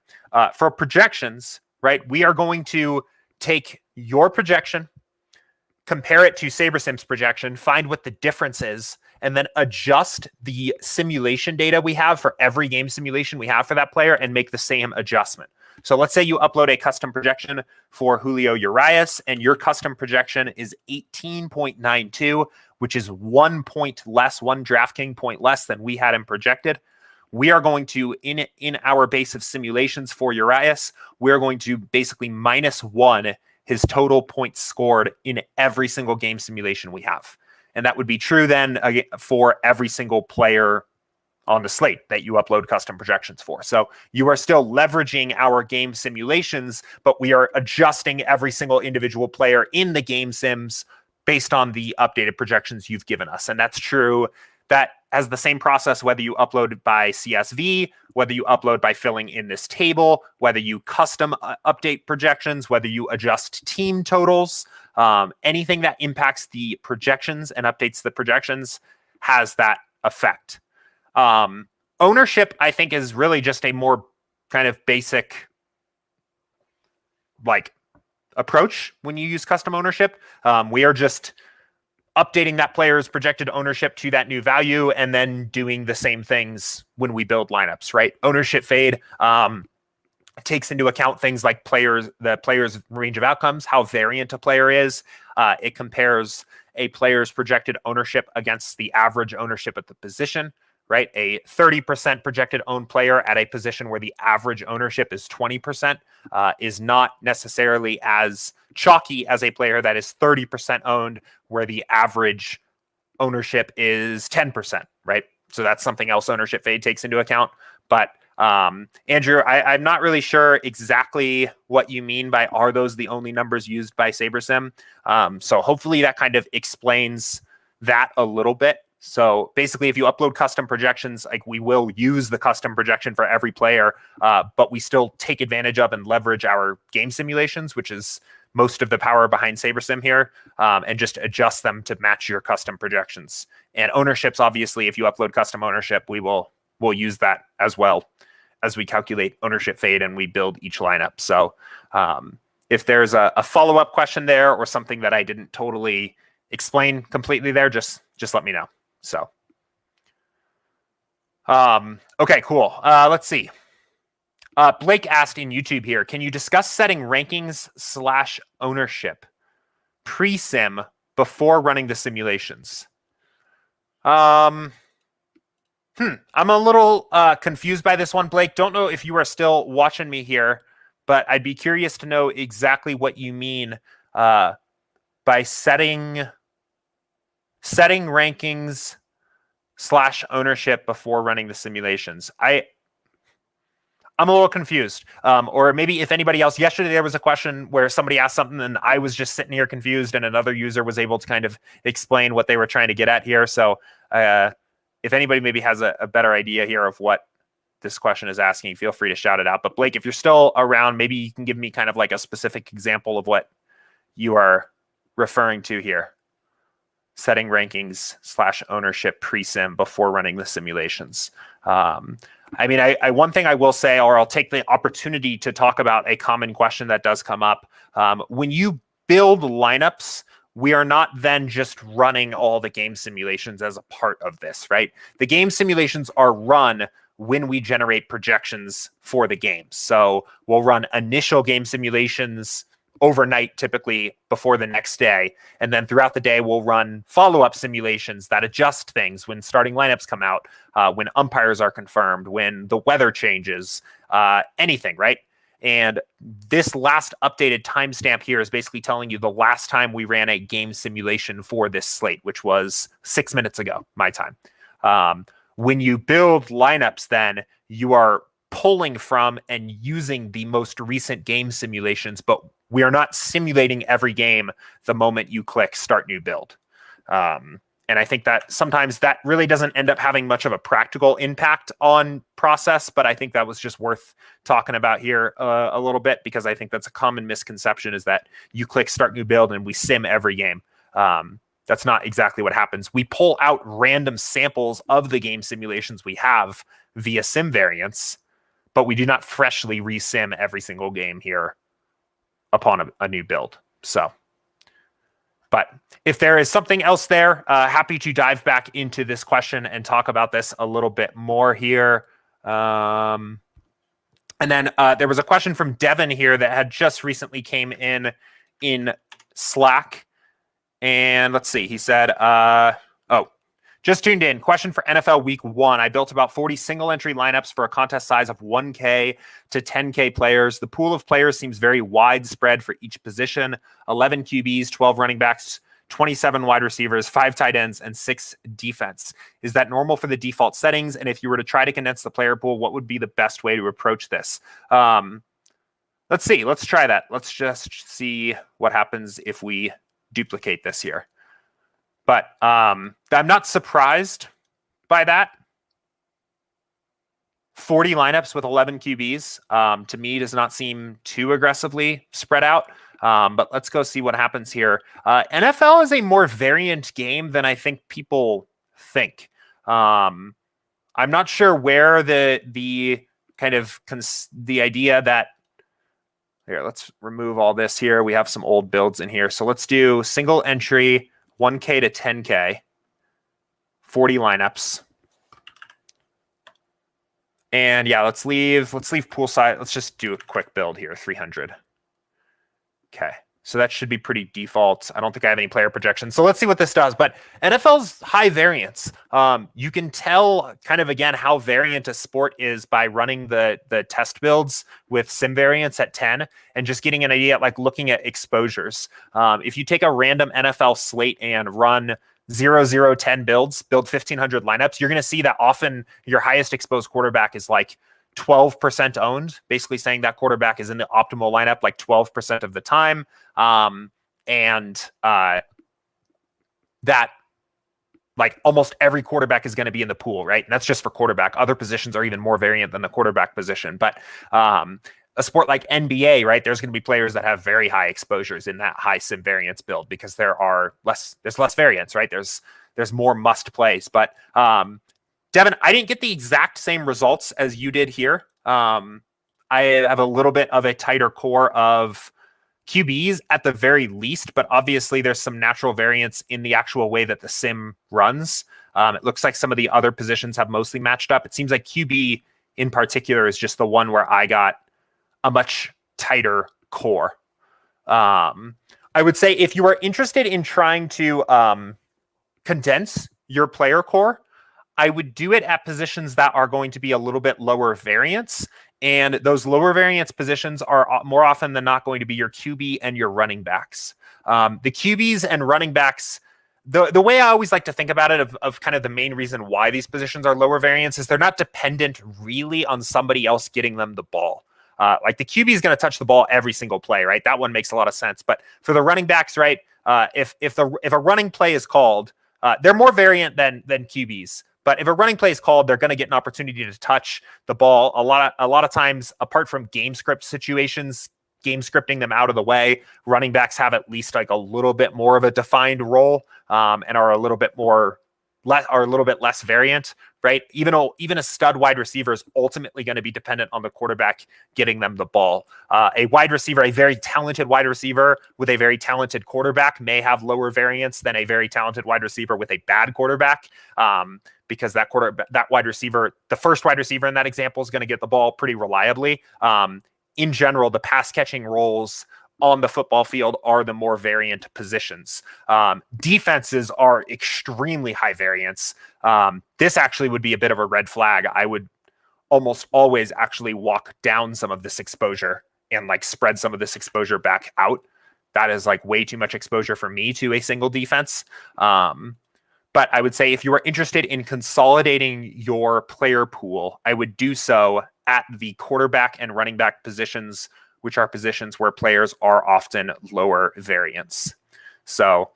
for projections, right, we are going to take your projection, compare it to SaberSim's projection, find what the difference is, and then adjust the simulation data we have for every game simulation we have for that player and make the same adjustment. So let's say you upload a custom projection for Julio Urias, and your custom projection is 18.92, which is 1 point less, 1 DraftKings point less than we had him projected. We are going to, in our base of simulations for Urias, we're going to basically -1 his total points scored in every single game simulation we have. And that would be true then for every single player on the slate that you upload custom projections for. So you are still leveraging our game simulations, but we are adjusting every single individual player in the game sims based on the updated projections you've given us. And that's true. That has the same process whether you upload by CSV, whether you upload by filling in this table, whether you custom update projections, whether you adjust team totals, anything that impacts the projections and updates the projections has that effect. Ownership, I think, is really just a more kind of basic approach when you use custom ownership. We are just updating that player's projected ownership to that new value and then doing the same things when we build lineups, right? Ownership fade takes into account things like the player's range of outcomes, how variant a player is. It compares a player's projected ownership against the average ownership at the position, right? A 30% projected owned player at a position where the average ownership is 20% is not necessarily as chalky as a player that is 30% owned where the average ownership is 10%, right? So that's something else ownership fade takes into account. But Andrew, I'm not really sure exactly what you mean by are those the only numbers used by SaberSim. So hopefully that kind of explains that a little bit. So basically, if you upload custom projections, we will use the custom projection for every player, but we still take advantage of and leverage our game simulations, which is most of the power behind SaberSim here, and just adjust them to match your custom projections. And ownerships, obviously, if you upload custom ownership, we'll use that as well as we calculate ownership fade and we build each lineup. So if there's a follow-up question there or something that I didn't totally explain completely there, just let me know. So, okay, cool. Let's see. Blake asked in YouTube here, can you discuss setting rankings / ownership pre-sim before running the simulations? I'm a little confused by this one, Blake. Don't know if you are still watching me here, but I'd be curious to know exactly what you mean by setting rankings / ownership before running the simulations. I'm a little confused. Or maybe if anybody else, yesterday there was a question where somebody asked something and I was just sitting here confused and another user was able to kind of explain what they were trying to get at here. So if anybody maybe has a better idea here of what this question is asking, feel free to shout it out. But Blake, if you're still around, maybe you can give me kind of like a specific example of what you are referring to here. Setting rankings / ownership pre-sim before running the simulations. I mean, one thing I will say, or I'll take the opportunity to talk about a common question that does come up. When you build lineups, we are not then just running all the game simulations as a part of this, right? The game simulations are run when we generate projections for the games. So we'll run initial game simulations overnight, typically before the next day. And then throughout the day, we'll run follow-up simulations that adjust things when starting lineups come out, when umpires are confirmed, when the weather changes, anything, right? And this last updated timestamp here is basically telling you the last time we ran a game simulation for this slate, which was 6 minutes ago, my time. When you build lineups, then you are pulling from and using the most recent game simulations, but we are not simulating every game the moment you click start new build. And I think that sometimes that really doesn't end up having much of a practical impact on process, but I think that was just worth talking about here a little bit, because I think that's a common misconception, is that you click start new build and we sim every game. That's not exactly what happens. We pull out random samples of the game simulations we have via sim variants, but we do not freshly resim every single game here upon a new build. So, but if there is something else there, happy to dive back into this question and talk about this a little bit more here. And then there was a question from Devin here that had just recently came in Slack. And let's see, he said, just tuned in. Question for NFL Week 1. I built about 40 single-entry lineups for a contest size of 1K to 10K players. The pool of players seems very widespread for each position. 11 QBs, 12 running backs, 27 wide receivers, 5 tight ends, and 6 defense. Is that normal for the default settings? And if you were to try to condense the player pool, what would be the best way to approach this? Let's see. Let's try that. Let's just see what happens if we duplicate this here. But I'm not surprised by that. 40 lineups with 11 QBs, to me, does not seem too aggressively spread out. But let's go see what happens here. NFL is a more variant game than I think people think. I'm not sure where the kind of the idea that, here, let's remove all this here. We have some old builds in here. So let's do single entry, 1K to 10K, 40 lineups. And yeah, let's leave poolside. Let's just do a quick build here, 300. Okay. So that should be pretty default. I don't think I have any player projections. So let's see what this does. But NFL's high variance. You can tell kind of, again, how variant a sport is by running the test builds with sim variance at 10 and just getting an idea, like looking at exposures. If you take a random NFL slate and run 0-0-10 builds, build 1,500 lineups, you're going to see that often your highest exposed quarterback is like 12% owned, basically saying that quarterback is in the optimal lineup like 12% of the time. That like almost every quarterback is going to be in the pool, right? And that's just for quarterback. Other positions are even more variant than the quarterback position. But a sport like NBA, right? There's going to be players that have very high exposures in that high sim variance build because there's less variance, right? There's more must plays. But Devin, I didn't get the exact same results as you did here. I have a little bit of a tighter core of QBs at the very least, but obviously there's some natural variance in the actual way that the sim runs. It looks like some of the other positions have mostly matched up. It seems like QB in particular is just the one where I got a much tighter core. I would say if you are interested in trying to condense your player core, I would do it at positions that are going to be a little bit lower variance. And those lower variance positions are more often than not going to be your QB and your running backs. The QBs and running backs, the way I always like to think about it of kind of the main reason why these positions are lower variance is they're not dependent really on somebody else getting them the ball. Like the QB is going to touch the ball every single play, right? That one makes a lot of sense. But for the running backs, right, if a running play is called, they're more variant than QBs. But if a running play is called, they're going to get an opportunity to touch the ball a lot of times. Apart from game script situations, game scripting them out of the way, running backs have at least like a little bit more of a defined role, and are a little bit less variant, right? Even a stud wide receiver is ultimately going to be dependent on the quarterback getting them the ball. A wide receiver, a very talented wide receiver with a very talented quarterback may have lower variance than a very talented wide receiver with a bad quarterback. Because that wide receiver, the first wide receiver in that example, is going to get the ball pretty reliably. In general, the pass catching roles on the football field are the more variant positions. Defenses are extremely high variance. This actually would be a bit of a red flag. I would almost always actually walk down some of this exposure and like spread some of this exposure back out. That is like way too much exposure for me to a single defense. But I would say if you are interested in consolidating your player pool, I would do so at the quarterback and running back positions, which are positions where players are often lower variance. So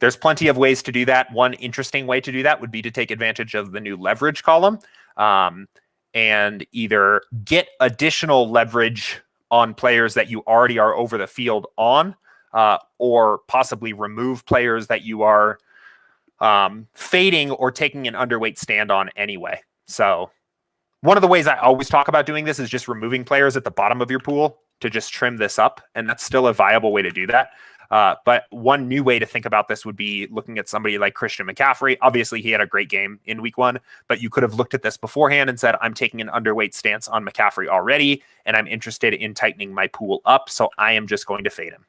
there's plenty of ways to do that. One interesting way to do that would be to take advantage of the new leverage column and either get additional leverage on players that you already are over the field on, or possibly remove players that you are fading or taking an underweight stand on anyway. So one of the ways I always talk about doing this is just removing players at the bottom of your pool to just trim this up. And that's still a viable way to do that. But one new way to think about this would be looking at somebody like Christian McCaffrey. Obviously, he had a great game in week 1, but you could have looked at this beforehand and said, I'm taking an underweight stance on McCaffrey already, and I'm interested in tightening my pool up. So I am just going to fade him,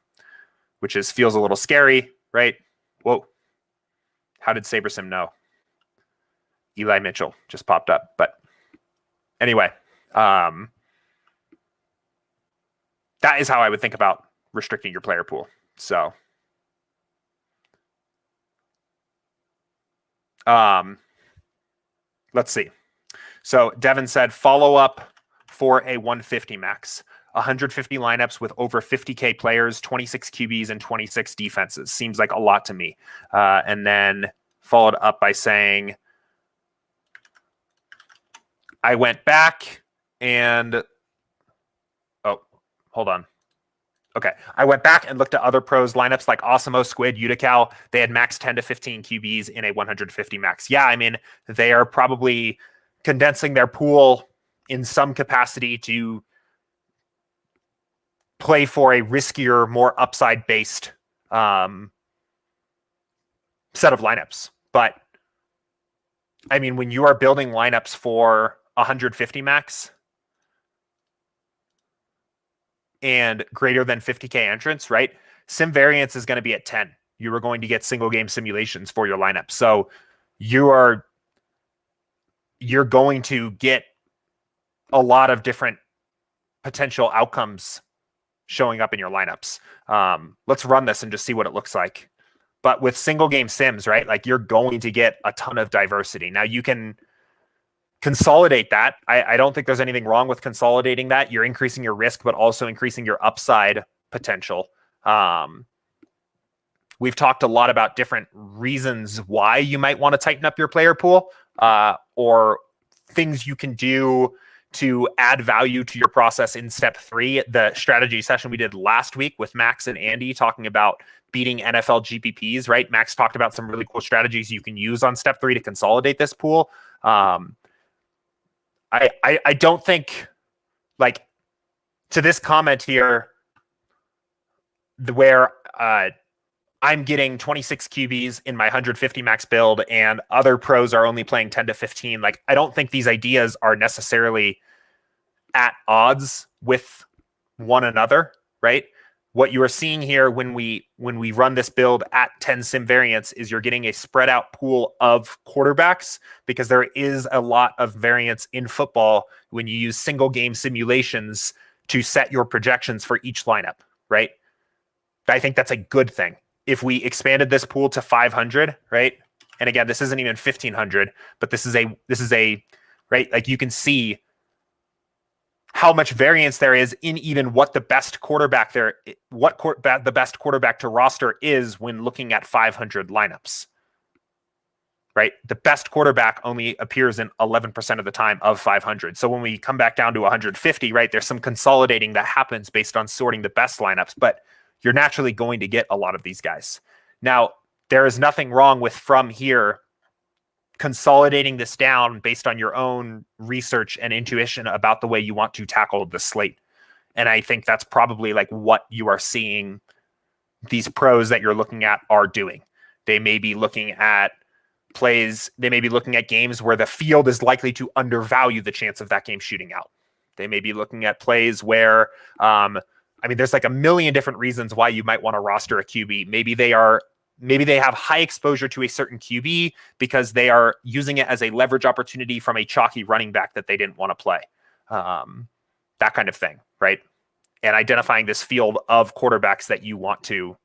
which feels a little scary, right? Whoa. How did SaberSim know? Eli Mitchell just popped up. But anyway, that is how I would think about restricting your player pool. So let's see. So Devin said, follow up for a 150 max. 150 lineups with over 50K players, 26 QBs, and 26 defenses. Seems like a lot to me. And then followed up by saying, I went back and... Oh, hold on. Okay. I went back and looked at other pros lineups like Osimo, Squid, Utical. They had max 10 to 15 QBs in a 150 max. Yeah, I mean, they are probably condensing their pool in some capacity to play for a riskier, more upside-based set of lineups. But, I mean, when you are building lineups for 150 max and greater than 50K entrance, right? Sim variance is going to be at 10. You are going to get single game simulations for your lineup. So you're going to get a lot of different potential outcomes showing up in your lineups. Let's run this and just see what it looks like. But with single game sims, right? Like you're going to get a ton of diversity. Now you can consolidate that. I don't think there's anything wrong with consolidating that. You're increasing your risk, but also increasing your upside potential. We've talked a lot about different reasons why you might want to tighten up your player pool, or things you can do to add value to your process in step 3. The strategy session we did last week with Max and Andy talking about beating NFL GPPs, right? Max talked about some really cool strategies you can use on step 3 to consolidate this pool. I don't think, like, to this comment here, where I I'm getting 26 QBs in my 150 max build and other pros are only playing 10 to 15. Like, I don't think these ideas are necessarily at odds with one another, right? What you are seeing here when we run this build at 10 sim variants is you're getting a spread out pool of quarterbacks, because there is a lot of variance in football when you use single game simulations to set your projections for each lineup, right? I think that's a good thing. If we expanded this pool to 500, right? And again, this isn't even 1500, but this is a right? Like, you can see how much variance there is in even what the best quarterback the best quarterback to roster is when looking at 500 lineups, right? The best quarterback only appears in 11% of the time of 500. So when we come back down to 150, right, there's some consolidating that happens based on sorting the best lineups, but you're naturally going to get a lot of these guys. Now, there is nothing wrong with, from here, consolidating this down based on your own research and intuition about the way you want to tackle the slate. And I think that's probably like what you are seeing these pros that you're looking at are doing. They may be looking at plays, they may be looking at games where the field is likely to undervalue the chance of that game shooting out. They may be looking at plays where, there's like a million different reasons why you might want to roster a QB. Maybe they have high exposure to a certain QB because they are using it as a leverage opportunity from a chalky running back that they didn't want to play. That kind of thing, right? And identifying this field of quarterbacks that you want to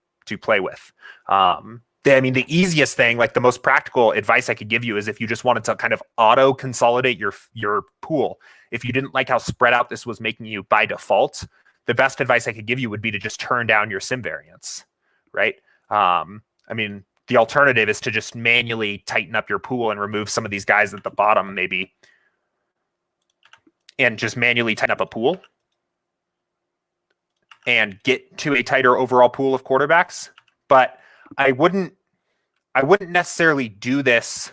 play with. The easiest thing, like the most practical advice I could give you, is if you just wanted to kind of auto consolidate your pool. If you didn't like how spread out this was making you by default, the best advice I could give you would be to just turn down your sim variance, right? The alternative is to just manually tighten up your pool and remove some of these guys at the bottom, maybe, and just manually tighten up a pool and get to a tighter overall pool of quarterbacks. But I wouldn't necessarily do this.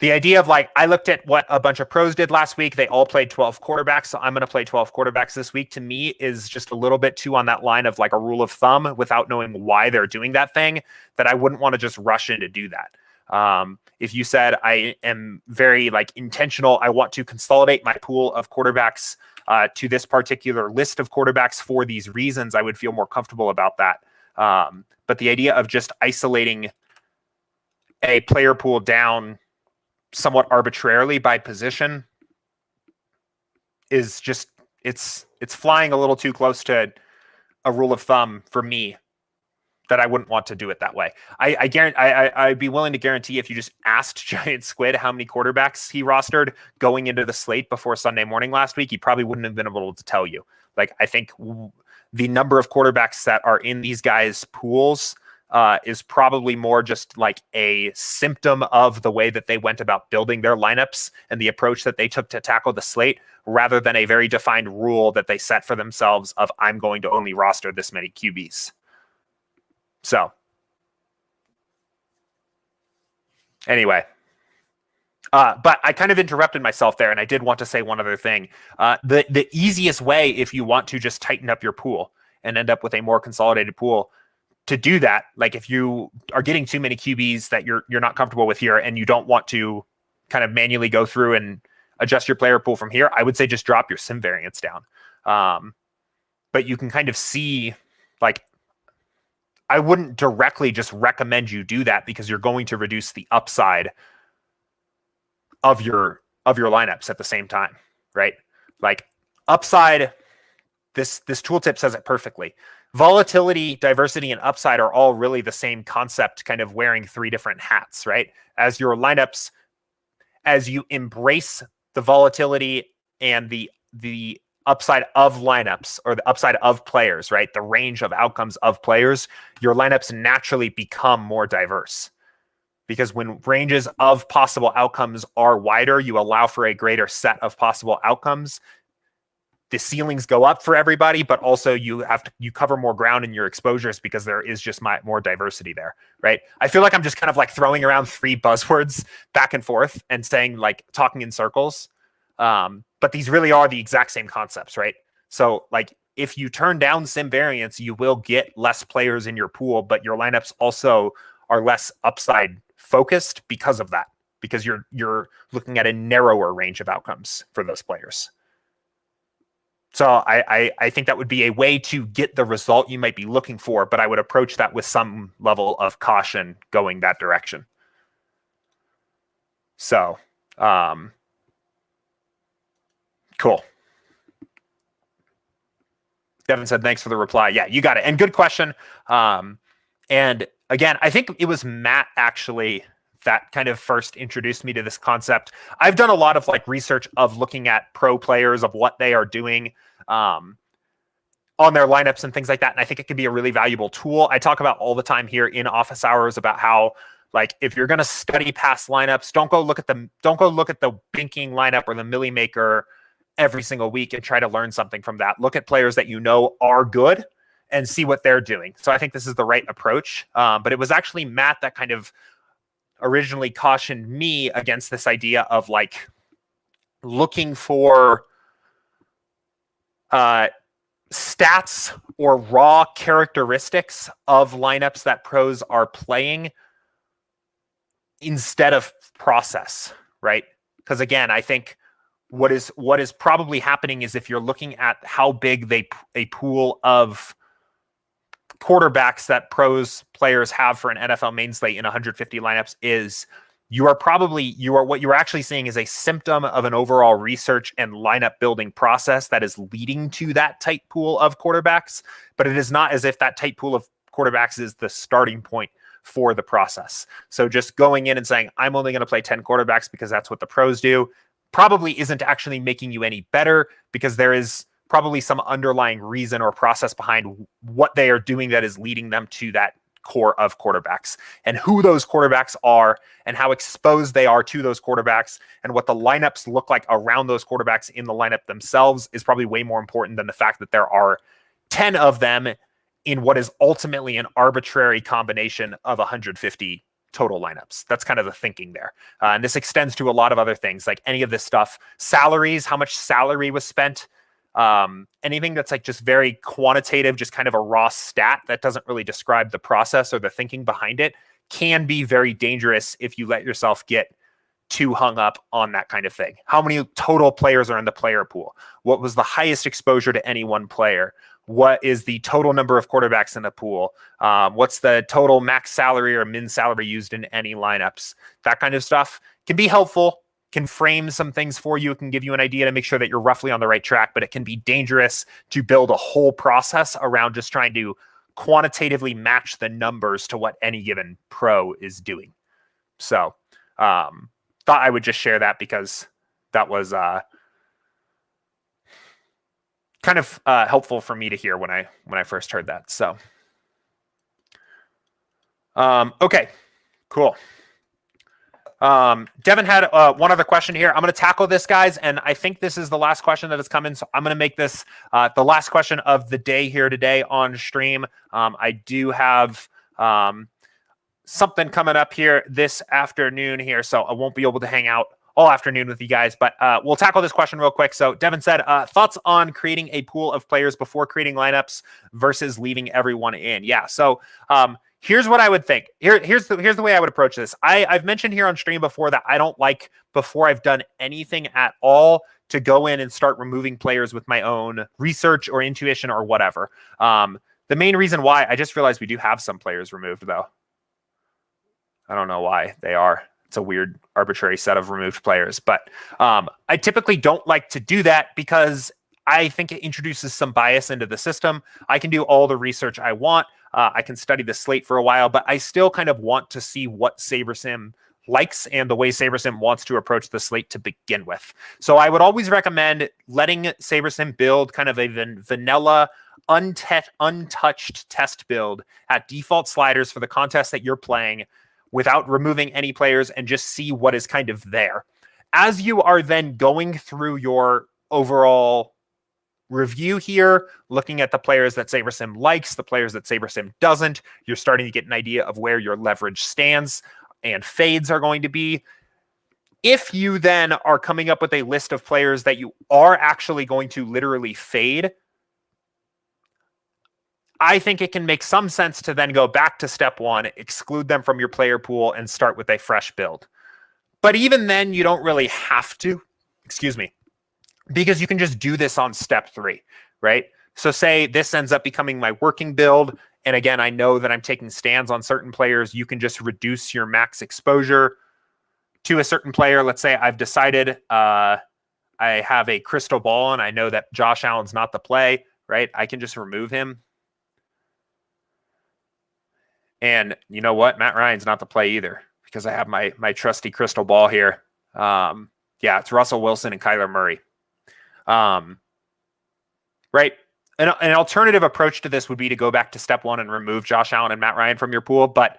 The idea of, like, I looked at what a bunch of pros did last week. They all played 12 quarterbacks, so I'm going to play 12 quarterbacks this week, to me is just a little bit too on that line of like a rule of thumb without knowing why they're doing that thing, that I wouldn't want to just rush in to do that. If you said, I am very like intentional, I want to consolidate my pool of quarterbacks to this particular list of quarterbacks for these reasons, I would feel more comfortable about that. But the idea of just isolating a player pool down somewhat arbitrarily by position is just, it's flying a little too close to a rule of thumb for me, that I wouldn't want to do it that way. I'd be willing to guarantee if you just asked Giant Squid how many quarterbacks he rostered going into the slate before Sunday morning last week, he probably wouldn't have been able to tell you. Like, I think the number of quarterbacks that are in these guys' pools is probably more just like a symptom of the way that they went about building their lineups and the approach that they took to tackle the slate, rather than a very defined rule that they set for themselves of, I'm going to only roster this many QBs. So anyway, but I kind of interrupted myself there, and I did want to say one other thing. The easiest way, if you want to just tighten up your pool and end up with a more consolidated pool, to do that, like if you are getting too many QBs that you're not comfortable with here, and you don't want to kind of manually go through and adjust your player pool from here, I would say just drop your sim variance down. But you can kind of see, like, I wouldn't directly just recommend you do that, because you're going to reduce the upside of your lineups at the same time, right? Like, upside, this tooltip says it perfectly. Volatility, diversity, and upside are all really the same concept, kind of wearing three different hats, right? As your lineups, as you embrace the volatility and the upside of lineups, or the upside of players, right? The range of outcomes of players, your lineups naturally become more diverse. Because when ranges of possible outcomes are wider, you allow for a greater set of possible outcomes. The ceilings go up for everybody, but also you cover more ground in your exposures because there is just more diversity there, right? I feel like I'm just kind of like throwing around three buzzwords back and forth and saying, like, talking in circles. But these really are the exact same concepts, right? So, like, if you turn down sim variance, you will get less players in your pool, but your lineups also are less upside focused because of that, because you're looking at a narrower range of outcomes for those players. So I think that would be a way to get the result you might be looking for, but I would approach that with some level of caution going that direction. So, cool. Devin said, thanks for the reply. Yeah, you got it. And good question. And again, I think it was Matt actually that kind of first introduced me to this concept. I've done a lot of like research of looking at pro players, of what they are doing on their lineups and things like that. And I think it can be a really valuable tool. I talk about all the time here in office hours about how, like, if you're going to study past lineups, don't go look at the binking lineup or the Millie Maker every single week and try to learn something from that. Look at players that you know are good and see what they're doing. So I think this is the right approach. But it was actually Matt that kind of originally cautioned me against this idea of like looking for stats or raw characteristics of lineups that pros are playing instead of process, right? Because again, I think what is probably happening is if you're looking at how big a pool of quarterbacks that players have for an NFL main slate in 150 lineups is, what you're actually seeing is a symptom of an overall research and lineup building process that is leading to that tight pool of quarterbacks. But it is not as if that tight pool of quarterbacks is the starting point for the process. So just going in and saying, I'm only going to play 10 quarterbacks because that's what the pros do, probably isn't actually making you any better, because there is probably some underlying reason or process behind what they are doing that is leading them to that core of quarterbacks, and who those quarterbacks are and how exposed they are to those quarterbacks and what the lineups look like around those quarterbacks in the lineup themselves is probably way more important than the fact that there are 10 of them in what is ultimately an arbitrary combination of 150 total lineups. That's kind of the thinking there. And this extends to a lot of other things, like any of this stuff, salaries, how much salary was spent, anything that's like just very quantitative, just kind of a raw stat that doesn't really describe the process or the thinking behind it, can be very dangerous if you let yourself get too hung up on that kind of thing. How many total players are in the player pool? What was the highest exposure to any one player? What is the total number of quarterbacks in the pool? What's the total max salary or min salary used in any lineups? That kind of stuff can be helpful, can frame some things for you. It can give you an idea to make sure that you're roughly on the right track, but it can be dangerous to build a whole process around just trying to quantitatively match the numbers to what any given pro is doing. So thought I would just share that because that was kind of helpful for me to hear when I first heard that. So okay, cool. Devin had one other question here. I'm going to tackle this, guys, and I think this is the last question that has come in, so I'm going to make this the last question of the day here today on stream. I do have something coming up here this afternoon here, so I won't be able to hang out all afternoon with you guys, but we'll tackle this question real quick. So Devin said, thoughts on creating a pool of players before creating lineups versus leaving everyone in? Yeah, so here's what I would think. Here's the way I would approach this. I've mentioned here on stream before that I don't like, before I've done anything at all, to go in and start removing players with my own research or intuition or whatever. The main reason why, I just realized we do have some players removed, though. I don't know why they are. It's a weird, arbitrary set of removed players. But I typically don't like to do that because I think it introduces some bias into the system. I can do all the research I want. I can study the slate for a while, but I still kind of want to see what SaberSim likes and the way SaberSim wants to approach the slate to begin with. So I would always recommend letting SaberSim build kind of a vanilla, untouched test build at default sliders for the contest that you're playing without removing any players, and just see what is kind of there. As you are then going through your overall review here, looking at the players that SaberSim likes, the players that SaberSim doesn't, you're starting to get an idea of where your leverage stands and fades are going to be. If you then are coming up with a list of players that you are actually going to literally fade, I think it can make some sense to then go back to step one, exclude them from your player pool, and start with a fresh build. But even then, you don't really have to, because you can just do this on step three, right? So say this ends up becoming my working build. And again, I know that I'm taking stands on certain players. You can just reduce your max exposure to a certain player. Let's say I've decided I have a crystal ball and I know that Josh Allen's not the play, right? I can just remove him. And you know what? Matt Ryan's not the play either because I have my trusty crystal ball here. Yeah, it's Russell Wilson and Kyler Murray. Right. An alternative approach to this would be to go back to step one and remove Josh Allen and Matt Ryan from your pool. But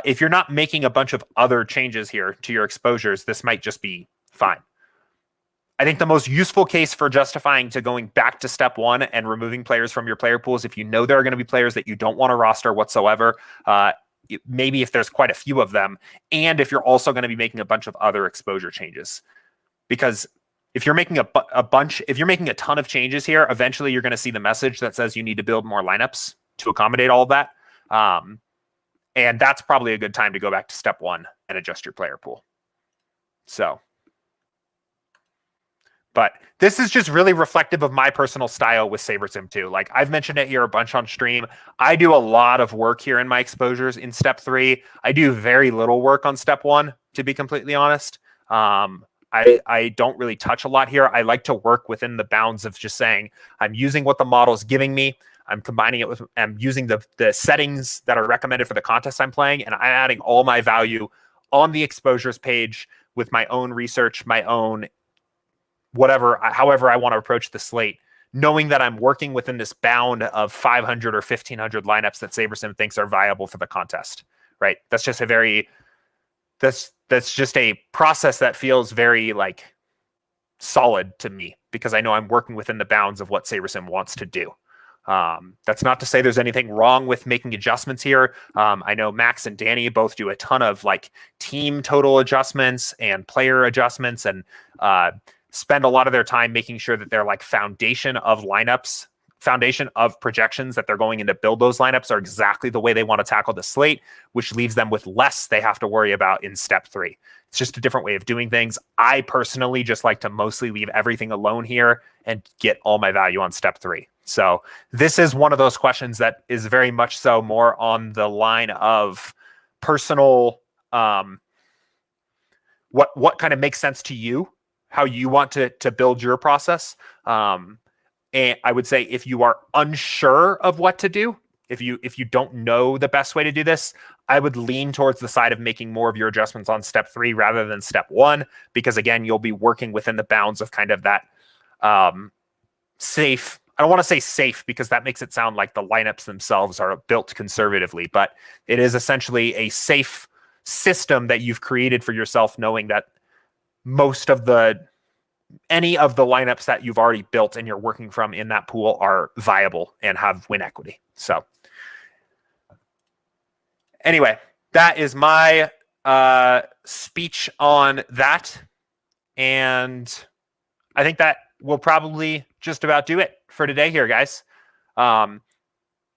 if you're not making a bunch of other changes here to your exposures, this might just be fine. I think the most useful case for justifying to going back to step one and removing players from your player pools, if you know there are going to be players that you don't want to roster whatsoever, maybe if there's quite a few of them, and if you're also going to be making a bunch of other exposure changes. Because if you're making if you're making a ton of changes here, eventually you're going to see the message that says you need to build more lineups to accommodate all of that. And that's probably a good time to go back to step one and adjust your player pool. So, but this is just really reflective of my personal style with SaberSim too. Like I've mentioned it here a bunch on stream. I do a lot of work here in my exposures in step three. I do very little work on step one, to be completely honest. I don't really touch a lot here. I like to work within the bounds of just saying, I'm using what the model is giving me. I'm combining it with, I'm using the settings that are recommended for the contest I'm playing, and I'm adding all my value on the exposures page with my own research, my own whatever, however I want to approach the slate, knowing that I'm working within this bound of 500 or 1,500 lineups that SaberSim thinks are viable for the contest, right? That's just that's just a process that feels very like solid to me because I know I'm working within the bounds of what SaberSim wants to do. That's not to say there's anything wrong with making adjustments here. I know Max and Danny both do a ton of like team total adjustments and player adjustments and spend a lot of their time making sure that their like foundation of projections that they're going in to build those lineups are exactly the way they want to tackle the slate, which leaves them with less they have to worry about in step three. It's just a different way of doing things. I personally just like to mostly leave everything alone here and get all my value on step three. So this is one of those questions that is very much so more on the line of personal, what kind of makes sense to you, how you want to build your process. And I would say if you are unsure of what to do, if you don't know the best way to do this, I would lean towards the side of making more of your adjustments on step three rather than step one, because again, you'll be working within the bounds of kind of that safe. I don't want to say safe because that makes it sound like the lineups themselves are built conservatively, but it is essentially a safe system that you've created for yourself, knowing that any of the lineups that you've already built and you're working from in that pool are viable and have win equity. So anyway, that is my speech on that. And I think that will probably just about do it for today here, guys.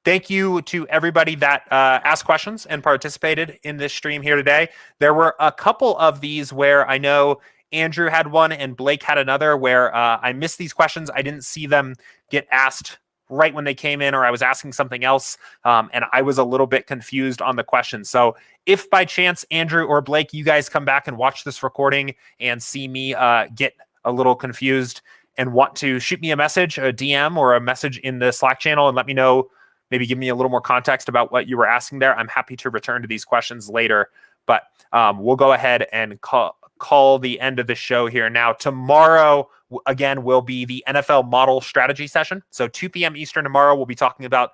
Thank you to everybody that asked questions and participated in this stream here today. There were a couple of these where I know Andrew had one and Blake had another where I missed these questions. I didn't see them get asked right when they came in, or I was asking something else, and I was a little bit confused on the question. So if by chance, Andrew or Blake, you guys come back and watch this recording and see me get a little confused and want to shoot me a message, a DM or a message in the Slack channel and let me know, maybe give me a little more context about what you were asking there, I'm happy to return to these questions later. But we'll go ahead and call the end of the show here now. Tomorrow, again, will be the NFL model strategy session. So 2 p.m. Eastern tomorrow, we'll be talking about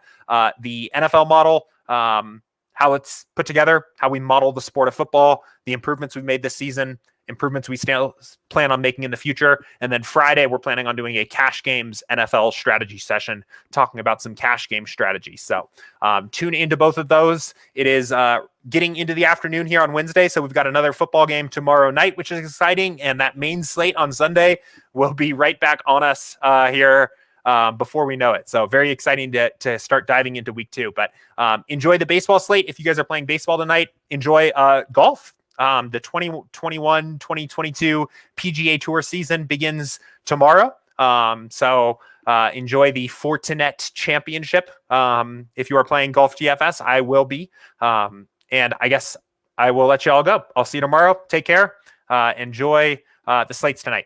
the NFL model, how it's put together, how we model the sport of football, the improvements we've made this season, improvements we still plan on making in the future. And then Friday, we're planning on doing a cash games NFL strategy session, talking about some cash game strategies. So tune into both of those. It is getting into the afternoon here on Wednesday. So we've got another football game tomorrow night, which is exciting. And that main slate on Sunday will be right back on us here before we know it. So very exciting to start diving into week 2. But enjoy the baseball slate. If you guys are playing baseball tonight, enjoy golf. The 2021-2022 PGA Tour season begins tomorrow. So enjoy the Fortinet Championship. If you are playing golf DFS, I will be. And I guess I will let you all go. I'll see you tomorrow. Take care. Enjoy the slates tonight.